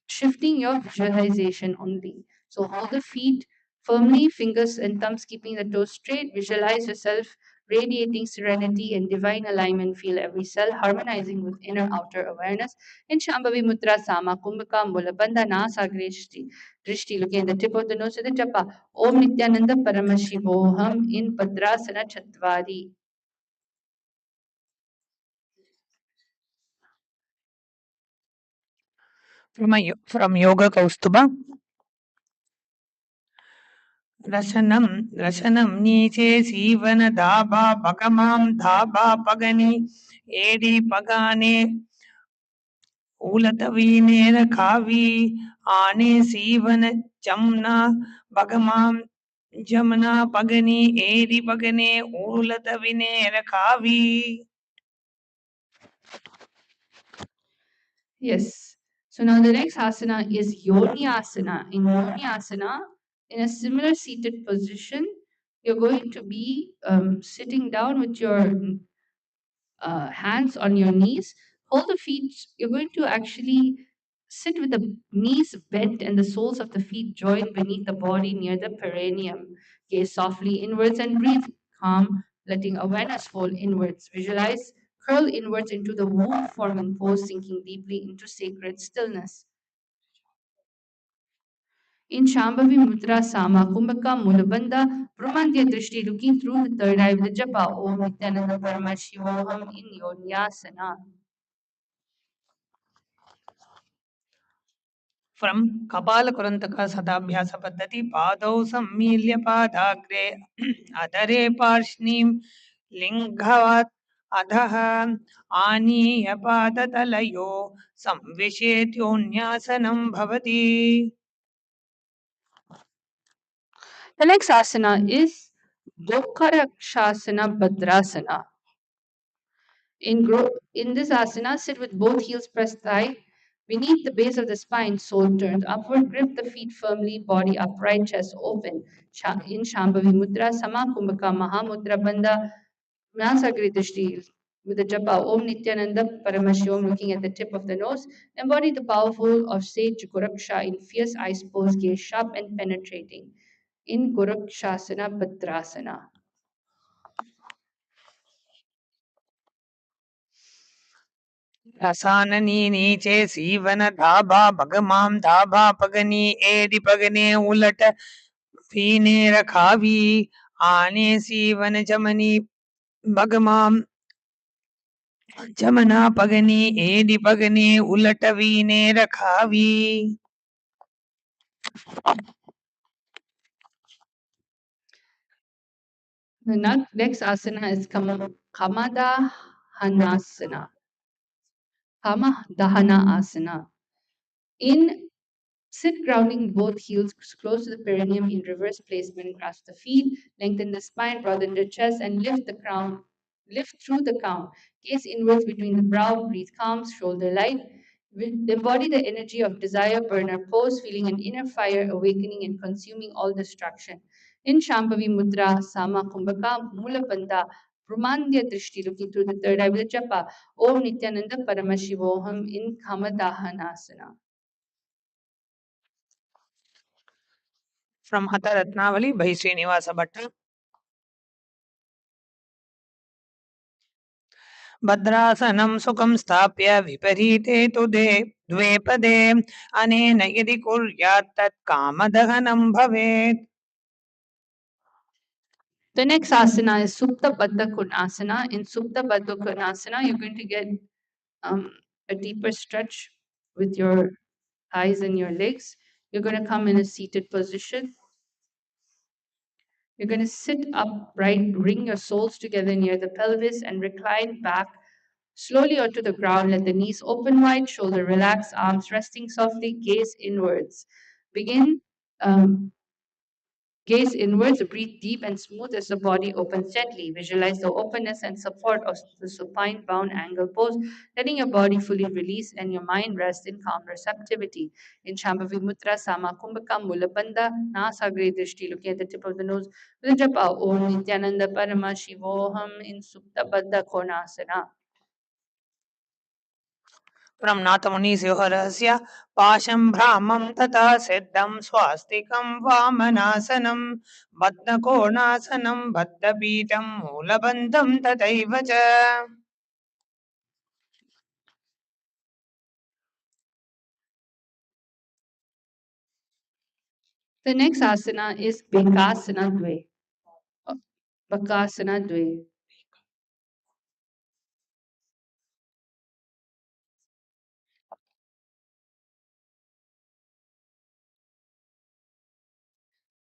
shifting your visualization only. So hold the feet firmly, fingers and thumbs keeping the toes straight. Visualize yourself radiating serenity and divine alignment. Feel every cell harmonizing with inner outer awareness. In Shambhavi Mudra Sama Kumbhaka Mulabandha Nasa Drishti. Drishti, looking at the tip of the nose with the japa. Om Nithyananda Paramashivoham in Bhadrasana Chatwari. From Yoga Kaustuba. Rasanam Niche Sivana Daba Pakamam Daba Pagani Edi Pagane Ulatavine Kavi Ane Sivana Jamna Pagamam Jamna Pagani Edi Pagane Ulatavine Kavi. Yes. So now the next asana is Yoni Asana. In Yoni Asana, in a similar seated position, you're going to be sitting down with your hands on your knees. Hold the feet. You're going to actually sit with the knees bent and the soles of the feet joined beneath the body near the perineum. Gaze softly inwards and breathe calm, letting awareness fall inwards. Visualize curl inwards into the womb forming pose, sinking deeply into sacred stillness. In Shambhavi Mudra Sama Kumbhaka Mulabandha Brahmandya Drishti, looking through the third eye with the japa Om Nithyananda Paramashivoham in Yonyasana. From Kapala Kurantaka Sadabhyasa Paddhati Padau Sammilya Padagre Adare Parshnim Linghavat Adha Aniya Padatalayo Samvishetyonya Bhavati. The next asana is Dokharakshasana Bhadrasana. In this asana, sit with both heels pressed tight beneath the base of the spine, soul turned upward. Grip the feet firmly, body upright, chest open. In Shambhavi Mudra, Samakumbhaka Mahamudra Bandha Nasagri Drishti. With the japa Om Nithyananda Paramashivam, looking at the tip of the nose, embody the powerful of sage Goraksha in fierce eyes pose, gaze sharp and penetrating. In Gorakshasana Bhadrasana. Asana नीचे सीवन धाबा भगमाम धाबा पगनी एदि पगने उलट फीने रखावी आने सीवन जमनी भगमाम जमना पगनी एदि पगने उलट वीने रखावी. The next asana is Kamadahanasana. Kamadahana Asana. In sit grounding both heels close to the perineum in reverse placement, grasp the feet, lengthen the spine, broaden the chest, and lift the crown. Lift through the crown. Gaze inwards between the brow, breathe calm, shoulder light. Embody the energy of desire burner pose, feeling an inner fire awakening and consuming all distraction. In Shambhavi Mudra, Sama Kumbhaka, Mula Bandha, Brahmandya Drishti, looking through the third eye with japa, Om Nithyananda Paramashivoham in Kamadahanasana. From Hatha Ratnavali by Srinivasa Bhatta. भद्रासनं सुखं स्थाप्य विपरीते तु द्वे पदे अनेन यदि कुर्यात् तत् कामदहनं भवेत्. The next asana is Supta Baddha Konasana. In Supta Baddha Konasana, you're going to get a deeper stretch with your thighs and your legs. You're going to come in a seated position. You're going to sit upright, bring your soles together near the pelvis, and recline back slowly onto the ground. Let the knees open wide, shoulder relax, arms resting softly, gaze inwards. Begin Gaze inwards, breathe deep and smooth as the body opens gently. Visualize the openness and support of the supine bound angle pose, letting your body fully release and your mind rest in calm receptivity. In Shambhavi Mudra, Sama Kumbhaka, Mulabandha, Nasagre Drishti, looking at the tip of the nose, with the japa Om Nithyananda Paramashivoham in Supta Baddha Konasana. From Nathamunisyoharasya Pasham Brahmam Tata Siddham Swastikam Vamanasanam Baddhakonasanam Baddhapitam Mulabandham Tataiva cha. The next asana is Bekasana Dve. Bakasana Dve.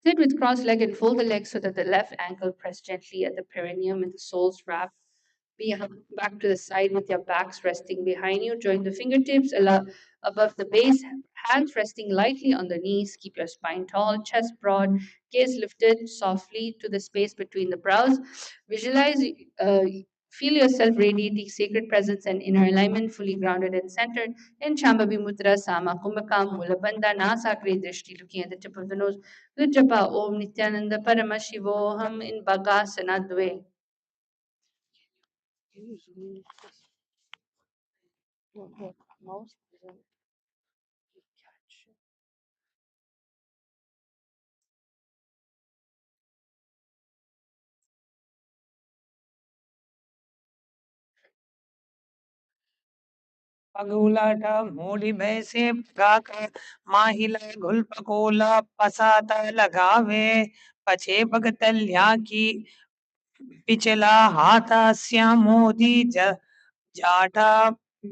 Sit with crossed leg and fold the legs so that the left ankle press gently at the perineum and the soles wrap back to the side with your backs resting behind you. Join the fingertips above the base, hands resting lightly on the knees. Keep your spine tall, chest broad, gaze lifted softly to the space between the brows. Visualize, feel yourself radiating sacred presence and inner alignment, fully grounded and centered. In Shambhavi Mudra, Sama Kumbhaka, Mulabandha, Nasakri Drishti, looking at the tip of the nose. With japa Om Nithyananda Paramashivoham in Bhagasana Dve. अगुलाटा मोली बैसे गाका माहिला गुलपकोला पसाता लगावे पछे भगतल्या की पिछला हाथास्य मोदी जाटा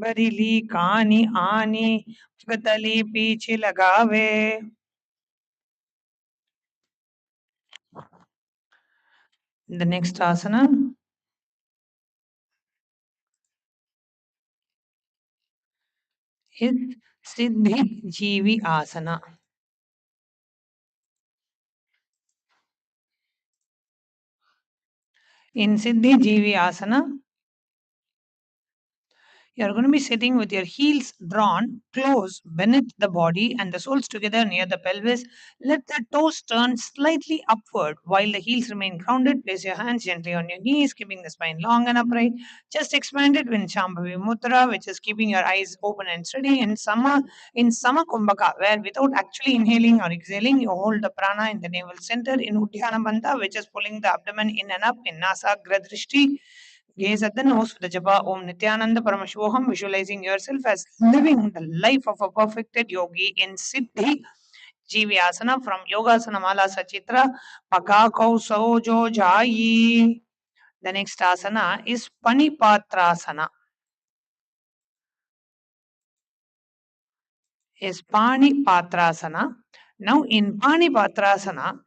बरिली कानी आनी भगतली पीछे लगावे. The next asana is Siddhi Jivi Asana. In Siddhi Jivi Asana, you're going to be sitting with your heels drawn close beneath the body and the soles together near the pelvis. Let the toes turn slightly upward while the heels remain grounded. Place your hands gently on your knees, keeping the spine long and upright. Just expand it with Shambhavi Mudra, which is keeping your eyes open and steady. In Sama Kumbhaka, where without actually inhaling or exhaling, you hold the prana in the navel center. In Uddiyana Bandha, which is pulling the abdomen in and up. In Nasa Gradrishti, gaze at the nose with the japa Om Nithyananda Paramashivoham, visualizing yourself as living the life of a perfected yogi in Siddhi Jivyasana from Yogasana Mala Sachitra Pakakau Sojo Jayi. The next asana is Panipatrasana. Is Panipatrasana. Now in Panipatrasana,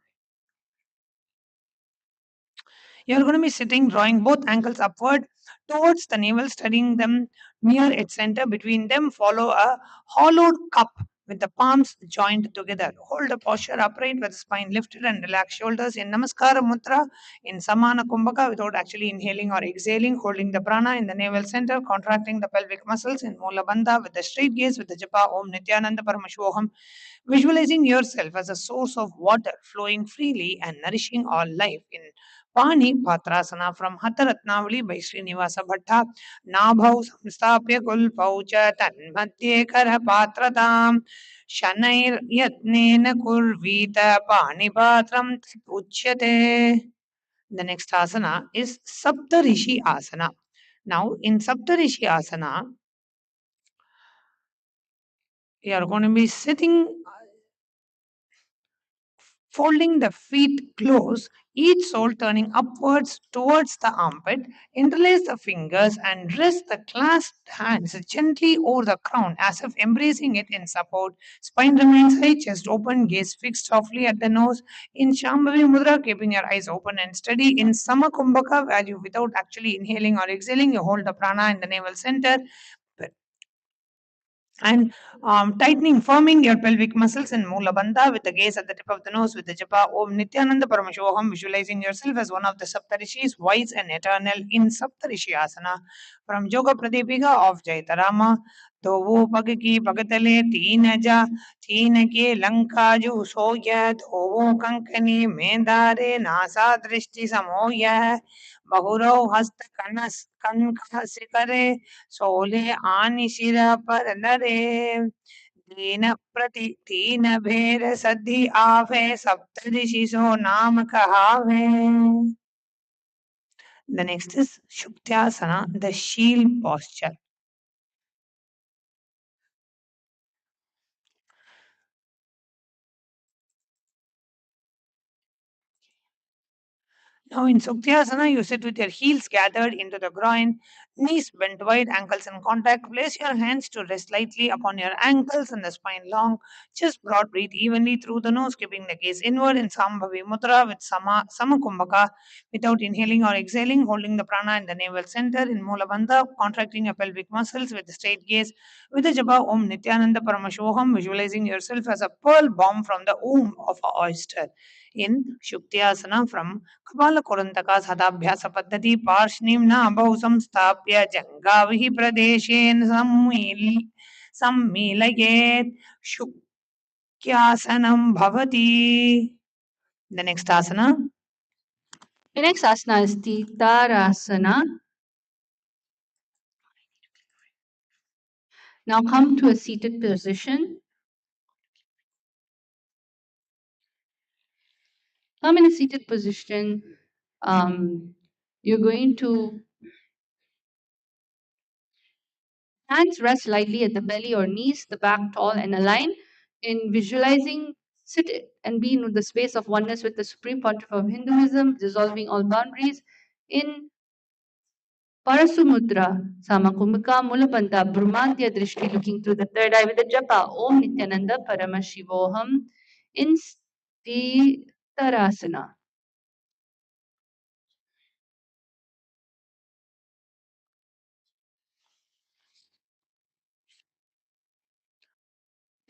you're going to be sitting, drawing both ankles upward towards the navel, studying them near its center. Between them, follow a hollowed cup with the palms joined together. Hold the posture upright with the spine lifted and relax shoulders in Namaskara Mudra in Samana Kumbhaka without actually inhaling or exhaling, holding the prana in the navel center, contracting the pelvic muscles in Mula Bandha with the straight gaze with the japa Om Nithyananda Paramashivoham. Visualizing yourself as a source of water flowing freely and nourishing all life in Pani Patrasana from Hataratnavali by Srinivasa Bhatta. Nabhav samstapya kulpau cha tanmadhye karha patratam shanair yatnena kurvita pani patram uchyate. The next asana is Saptarishi Asana. Now in Saptarishi Asana, you are going to be sitting folding the feet close, each sole turning upwards towards the armpit. Interlace the fingers and rest the clasped hands gently over the crown as if embracing it in support. Spine remains high, chest open, gaze fixed softly at the nose. In Shambhavi Mudra, keeping your eyes open and steady. In Samakumbhaka, where you, without actually inhaling or exhaling, you hold the prana in the navel center and tightening, firming your pelvic muscles in Mula Bandha with the gaze at the tip of the nose with the japa Om Nithyananda Paramashivoham, visualizing yourself as one of the Saptarishis, wise and eternal in Saptarishi Asana from Yoga Pradipika of Jaitarama. तो वो पग की पगतले तीन के लंका जो सोय तो वो कंकनी में दारे नासा दृष्टि समोय बहुरौ हस्त कनस कनक करे सोले आनि शिर पर नरे तीन भेद सद्धि आवे सप्तऋषि सो नाम कहावे. The next is Shuktyasana, the shield posture. Now in Sukhyasana, you sit with your heels gathered into the groin, knees bent wide, ankles in contact. Place your hands to rest lightly upon your ankles and the spine long. Just broad, breathe evenly through the nose, keeping the gaze inward in Sambhavi Mudra with Samakumbhaka without inhaling or exhaling, holding the prana in the navel center in Mulabandha, contracting your pelvic muscles with the straight gaze. With the japa Om Nithyananda Paramashoham, visualizing yourself as a pearl bomb from the womb of an oyster. In Shuktyasana from Kapala Kurantaka Sadabhyasa Paddhati Parshnim Nabhau Samstapya Jangavihi Pradeshen Sammilayet Shukyasanam Bhavati. The next asana. The next asana is Titarasana. Now come to a seated position. Come in a seated position. You're going to Hands rest lightly at the belly or knees, the back tall and aligned. In visualizing, sit and be in the space of oneness with the Supreme Pontiff of Hinduism, dissolving all boundaries. In Parasumudra, Samakumika, Mulabandha, Brahmantya Drishti, looking through the third eye with the japa, Om Nithyananda Paramashivoham, in Starasana.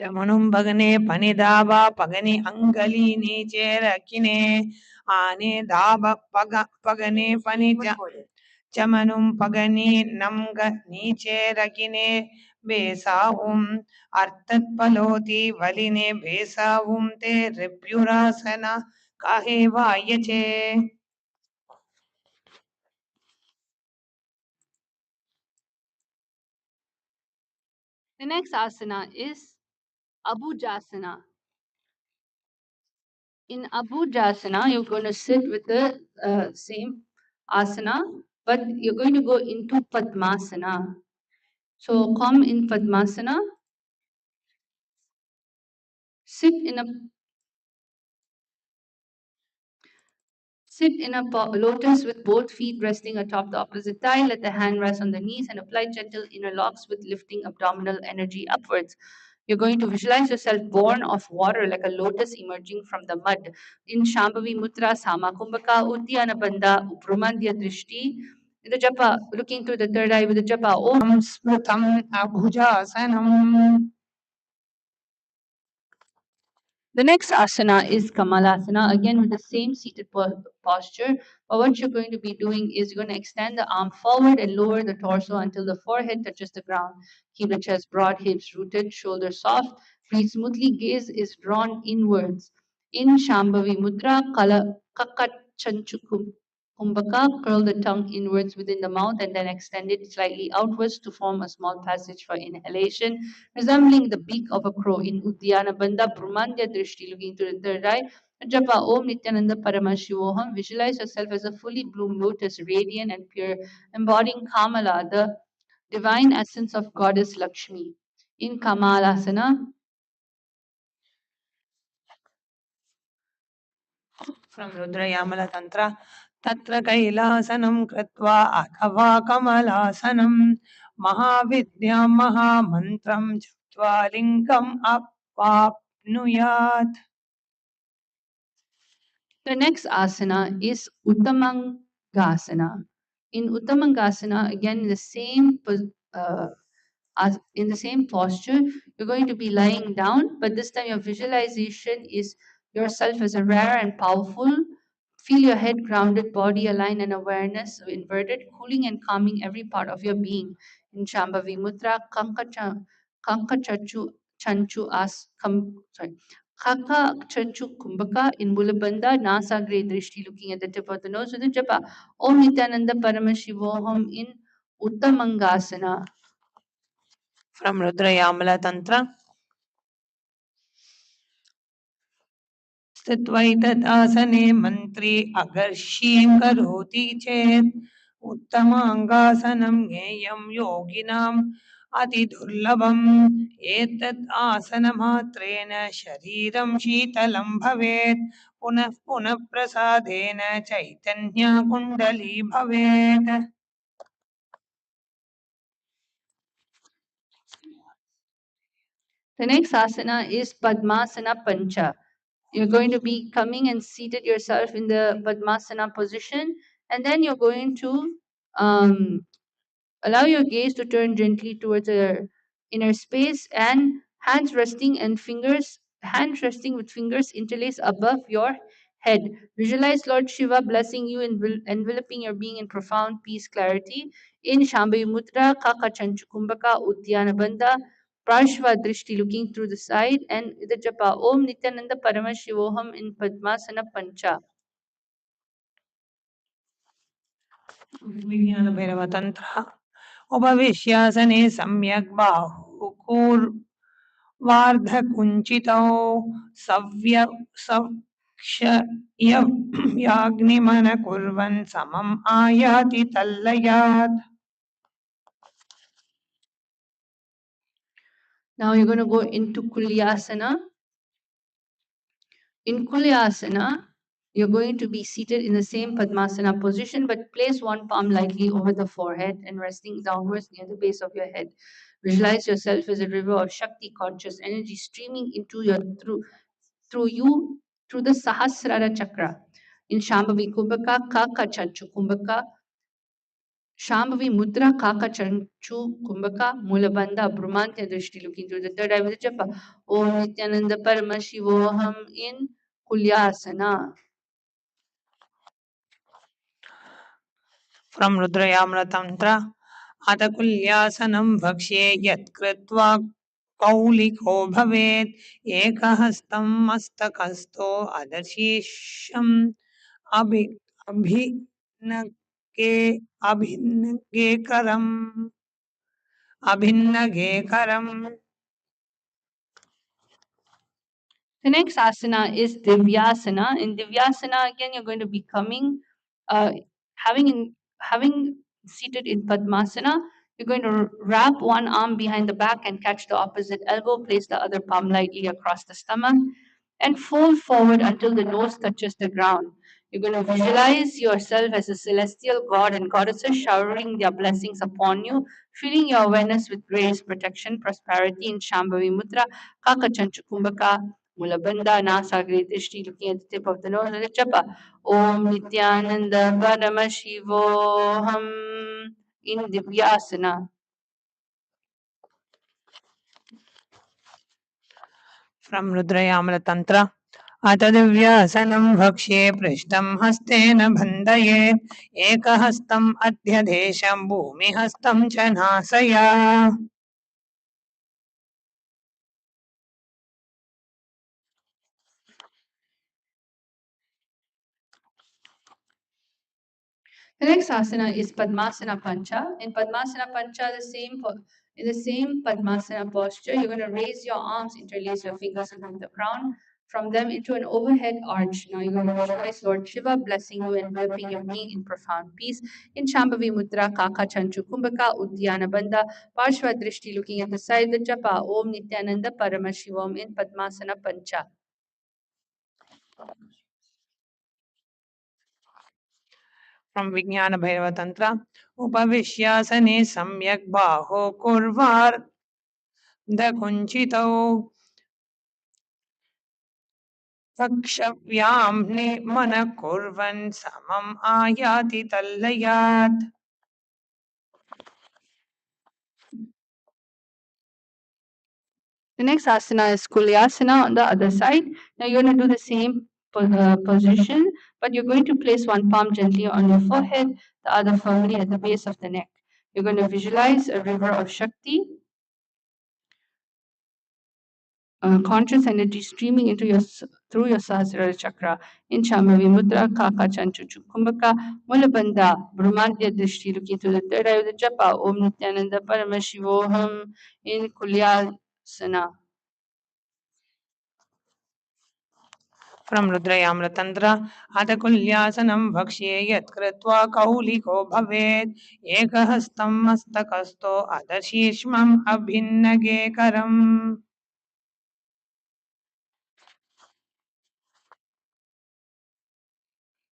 Chamanum bagane panidaba pagani angali niche rakine ane daba pagane panija chamanum pagani namga niche rakine besavum artat paloti valine besavum te repurasana kahe vayache. The next asana is Abhujasana. In Abhujasana, you're going to sit with the same asana, but you're going to go into Padmasana. So come in Padmasana, sit in a lotus with both feet resting atop the opposite thigh. Let the hand rest on the knees and apply gentle inner locks with lifting abdominal energy upwards. You're going to visualize yourself born of water like a lotus emerging from the mud. In Shambhavi Mutra, Sama Kumbhaka, Uddiyana Bandha, Uprumandya Drishti. In the japa, looking through the third eye with the japa, Om. Smritam abhujasanam. The next asana is Kamalasana, again with the same seated posture. But what you're going to be doing is you're going to extend the arm forward and lower the torso until the forehead touches the ground. Keep the chest broad, hips rooted, shoulders soft. Breathe smoothly, gaze is drawn inwards. In Shambhavi Mudra, Kakat Chanchukum. Kumbhaka, curl the tongue inwards within the mouth and then extend it slightly outwards to form a small passage for inhalation, resembling the beak of a crow. In Uddiyana Bandha, Brahmandya Drishti, looking to the third eye. Japa Om Nithyananda Paramashivoham. Visualize yourself as a fully bloomed lotus, radiant and pure, embodying Kamala, the divine essence of Goddess Lakshmi. In Kamalasana, From Rudrayamala Tantra, Tatra Kailasanam Kritva Athava Kamalasanam Mahavidya Mahamantram Japa Lingam Apapnuyat. the next asana is Uttamangasana. In Uttamangasana, again in the same as in the same posture, you're going to be lying down, but this time your visualization is yourself as a rare and powerful. Feel your head grounded, body aligned, and awareness inverted, cooling and calming every part of your being. In Shambhavi Mudra, Kanka Chachu Chanchu As sorry. Kaka Chanchu Kumbhaka in Mulabandha, Nasa Great Drishti, looking at the tip of the nose with the japa. Om Nityananda Paramashivoham in Uttamangasana. From Rudrayamala Tantra, स्थित्वैतदासने मन्त्री अगर्षीं करोति चेत् उत्तमाङ्गासनं ज्ञेयं योगिनाम् अतिदुर्लभम् एतत् आसनमात्रेण शरीरं शीतलं भवेत् पुनः पुनः प्रसादेन चैतन्यकुण्डली भवेत्. The next asana is Padmasana Pancha. You're going to be coming and seated yourself in the Padmasana position, and then you're going to um, allow your gaze to turn gently towards the inner space and hands resting with fingers interlaced above your head. Visualize Lord Shiva blessing you and enveloping your being in profound peace, clarity. In Shambhavi Mudra, Kaka Chanchukumbhaka, Uddiyana Bandha, Parshva Drishti, looking through the side, and the japa Om Nityananda Paramashivoham in Padmasana Pancha. विज्ञानभैरवतन्त्र उपविश्यासने सम्यक् बाहुकूर्वार्धकुञ्चितौ सव्यग्निमनकुर्वन् समम् आयाति तल्लयात्. Now you're going to go into Kulyasana. In Kulyasana, you're going to be seated in the same Padmasana position, but place one palm lightly over the forehead and resting downwards near the base of your head. Visualize yourself as a river of Shakti conscious energy streaming into your through you through the Sahasrara chakra. In Shambhavi Kumbhaka, Kaka Chanchu Kumbhaka, Shambhavi Mudra, Kaka Chanchu Kumbhaka, Mulabandha, Brahmantya Drishti, looking through the third eye with the japa. Om Nithyananda Paramashivoham in Kulyasana. From Rudrayamratantra, Atakulyasanam bhakshe yat kritva कौलिको भवेत् एकहस्तं मस्तकस्थो अदर्शीशम् अभि अभिन्नगे अभिन्नगेकरम् अभिन्नगेकरम्. The next asana is Divyasana. In Divyasana, again, you're going to be coming, having seated in Padmasana. You're going to wrap one arm behind the back and catch the opposite elbow. Place the other palm lightly across the stomach and fold forward until the nose touches the ground. You're going to visualize yourself as a celestial god and goddesses showering their blessings upon you, filling your awareness with grace, protection, prosperity in Shambhavi Mudra, Kakachanchukumbhaka, Mulabandha, Nasagri, Dishti, looking at the tip of the nose, and the japa. Om Nithyananda Paramashivoham in Divyasana. From Rudrayamratantra, अतदिव्यासनं भक्ष्ये पृष्ठं हस्तेन बन्धयेत् एकहस्तम् अध्यदेशं भूमिहस्तं च नासया. The next asana is Padmasana Pancha. In Padmasana Pancha, in the same Padmasana posture, you're going to raise your arms, interlace your fingers above the crown, from them into an overhead arch. Now you're going to visualize Lord Shiva blessing you, enveloping your being in profound peace. In Shambhavi Mudra, Kaka Chanchu Kumbhaka, Uddiyana Bandha, Parshva Drishti, looking at the side, the japa, Om Nithyananda Paramashivam in Padmasana Pancha. From Vijnana Bhairava Tantra, Upavishyasane Samyak Baho Kurvar Dakunchitau Vakshvyam Mana Kurvan Samam Ayati Tallayat. The next asana is Kulyasana on the other side. Now you're going to do the same position, but you're going to place one palm gently on your forehead, the other firmly at the base of the neck. You're going to visualize a river of Shakti, conscious energy streaming into through your Sahasrara chakra in Shambhavi Mudra, Kaka Chanchuchu Kumbhaka, Mulabandha, Brahmadya Drishti, looking through the third eye of the japa, Om Nithyananda Paramashivoham in Kulyasana. From Rudrayamratantra, Atakulyasanam bhakshe yat kritva kauliko bhavet ekahastam mastakasto adashishmam abhinnagekaram.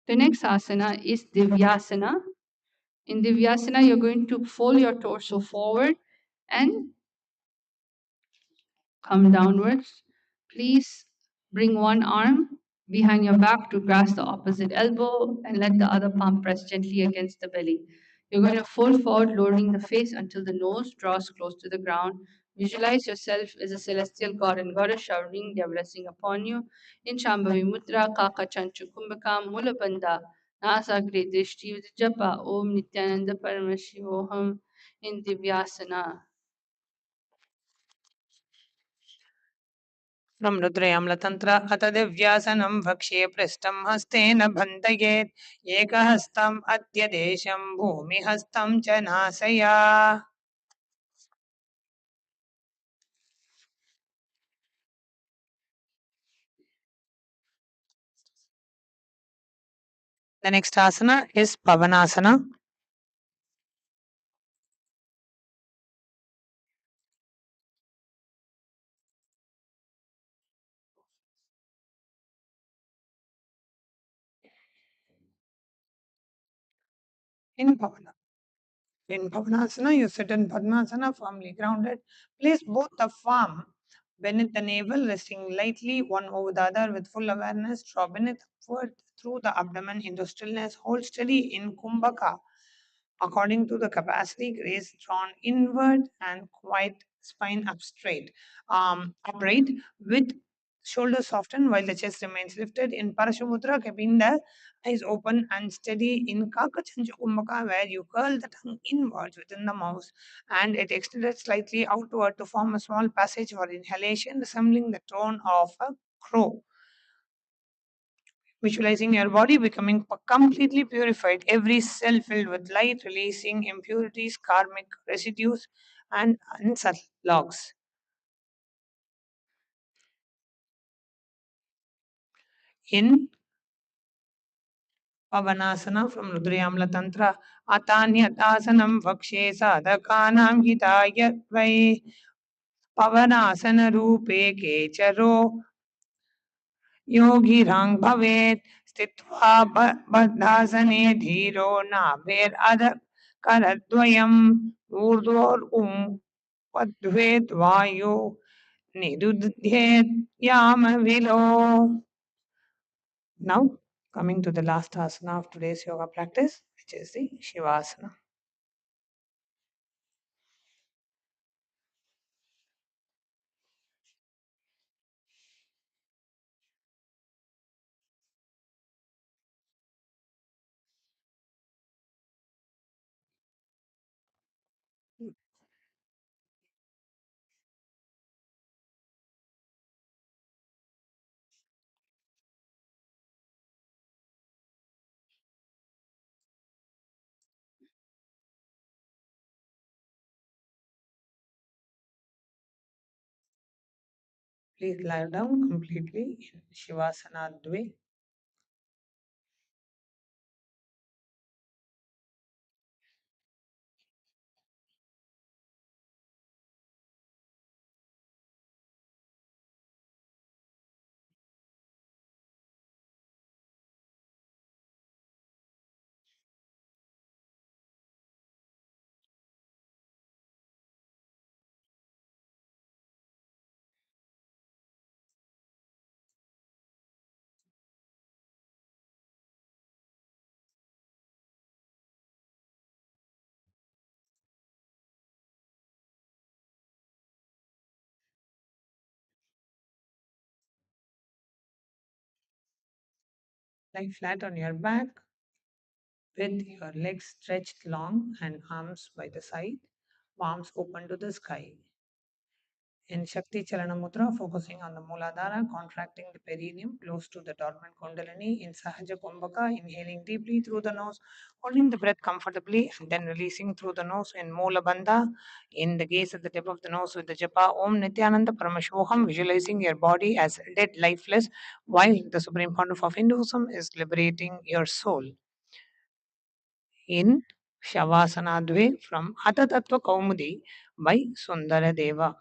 The next asana is Divyasana. In Divyasana, you're going to fold your torso forward and come downwards. Please bring one arm behind your back to grasp the opposite elbow and let the other palm press gently against the belly. You're going to fold forward, lowering the face until the nose draws close to the ground. Visualize yourself as a celestial god and goddess showering their blessing upon you. In Shambhavi Mudra, Kaka Chanchu Kumbhaka, Mulabandha, Nasagre Drishti with Japa, Om Nithyananda Paramashivoham in Divyasana. From Rudrayamratantra, Atadivyasanam bhakshe prishtam hastena bhandayet ekahastam adyadesham bhumihastam cha nasaya. The next asana is Pavanasana. In Pavana. In Pavanasana, you sit in Padmasana, firmly grounded. Place both the palm beneath the navel, resting lightly one over the other with full awareness. Draw beneath upward through the abdomen into stillness. Hold steady in Kumbhaka. According to the capacity, grace drawn inward and quiet spine up straight, upright with shoulders softened while the chest remains lifted. In Parashamudra, keeping the eyes open and steady. In Kakachancha Kumbhaka, where you curl the tongue inwards within the mouth and it extended slightly outward to form a small passage for inhalation, resembling the tone of a crow. Visualizing your body becoming completely purified, every cell filled with light, releasing impurities, karmic residues, and unsubtle logs. In Pavanasana from Rudrayamla Tantra, Atanyatasanam Vakshe Sadhakanam Hitaya Vai Pavanasana Rupe Kecharo योगिरांग भवेत् स्थित्वा बद्धासने धीरो नाभेरध करद्वयम् ऊर्ध्वोर्उं पद्भेद वायु निरुध्येत् यामविलो. Now, coming to the last asana of today's yoga practice, which is the Shivasana. Please lie down completely in Shivasana Dve. Lie flat on your back with your legs stretched long and arms by the side, palms open to the sky. In Shakti Charana Mudra, focusing on the Muladhara, contracting the perineum close to the dormant Kundalini. In Sahaja Kumbhaka, inhaling deeply through the nose, holding the breath comfortably, and then releasing through the nose. In Moola Bandha, in the gaze at the tip of the nose with the japa Om Nithyananda Paramashivoham, visualizing your body as dead, lifeless, while the supreme founder of Hinduism is liberating your soul. In Shavasana Dve from Hatha Tattva Kaumudi by Sundara Deva.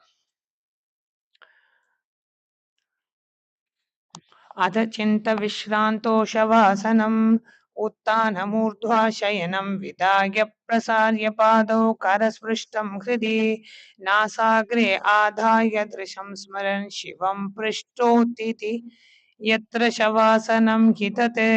अथ चिन्तविश्रान्तो शवासनम् उत्थानमूर्ध्वा शयनं विधाय प्रसार्य पादौ करस्पृष्टं हृदि नासाग्रे आधाय दृशं स्मरन् शिवं पृष्ठोत्थिति यत्र शवासनं हितते.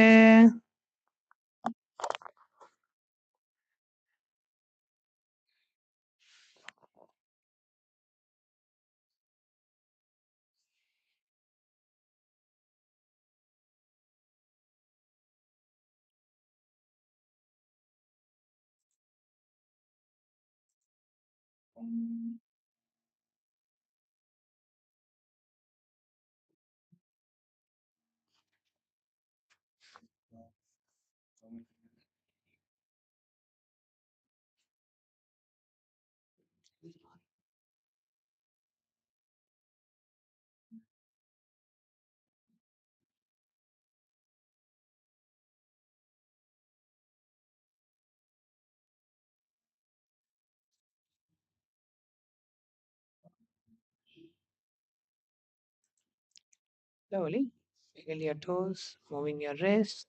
Slowly wiggle your toes, moving your wrists,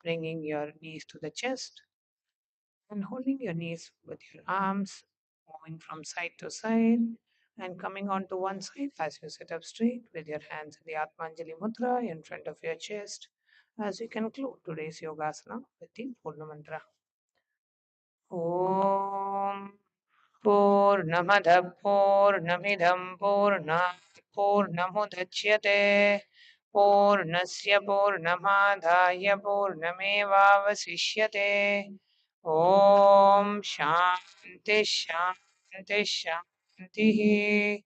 bringing your knees to the chest. And holding your knees with your arms, moving from side to side and coming onto one side as you sit up straight with your hands in the Atmanjali Mudra in front of your chest as we conclude today's Yogasana with the Purna Mantra. Om Purnamada Purnamidam Purnat Purnamudachyate Purnasya Purnamadaya Purnamevavasishyate Om Shanti Shanti Shanti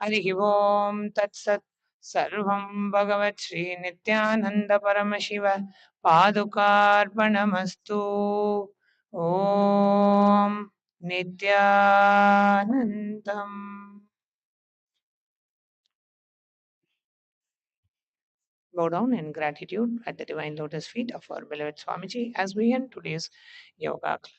Harihi Om Tat Sat Sarvam Bhagavat Shri Nithyananda Paramashiva Padukarpanamastu Om Nithyanandam. Bow down in gratitude at the divine lotus feet of our beloved Swamiji as we end today's yoga class.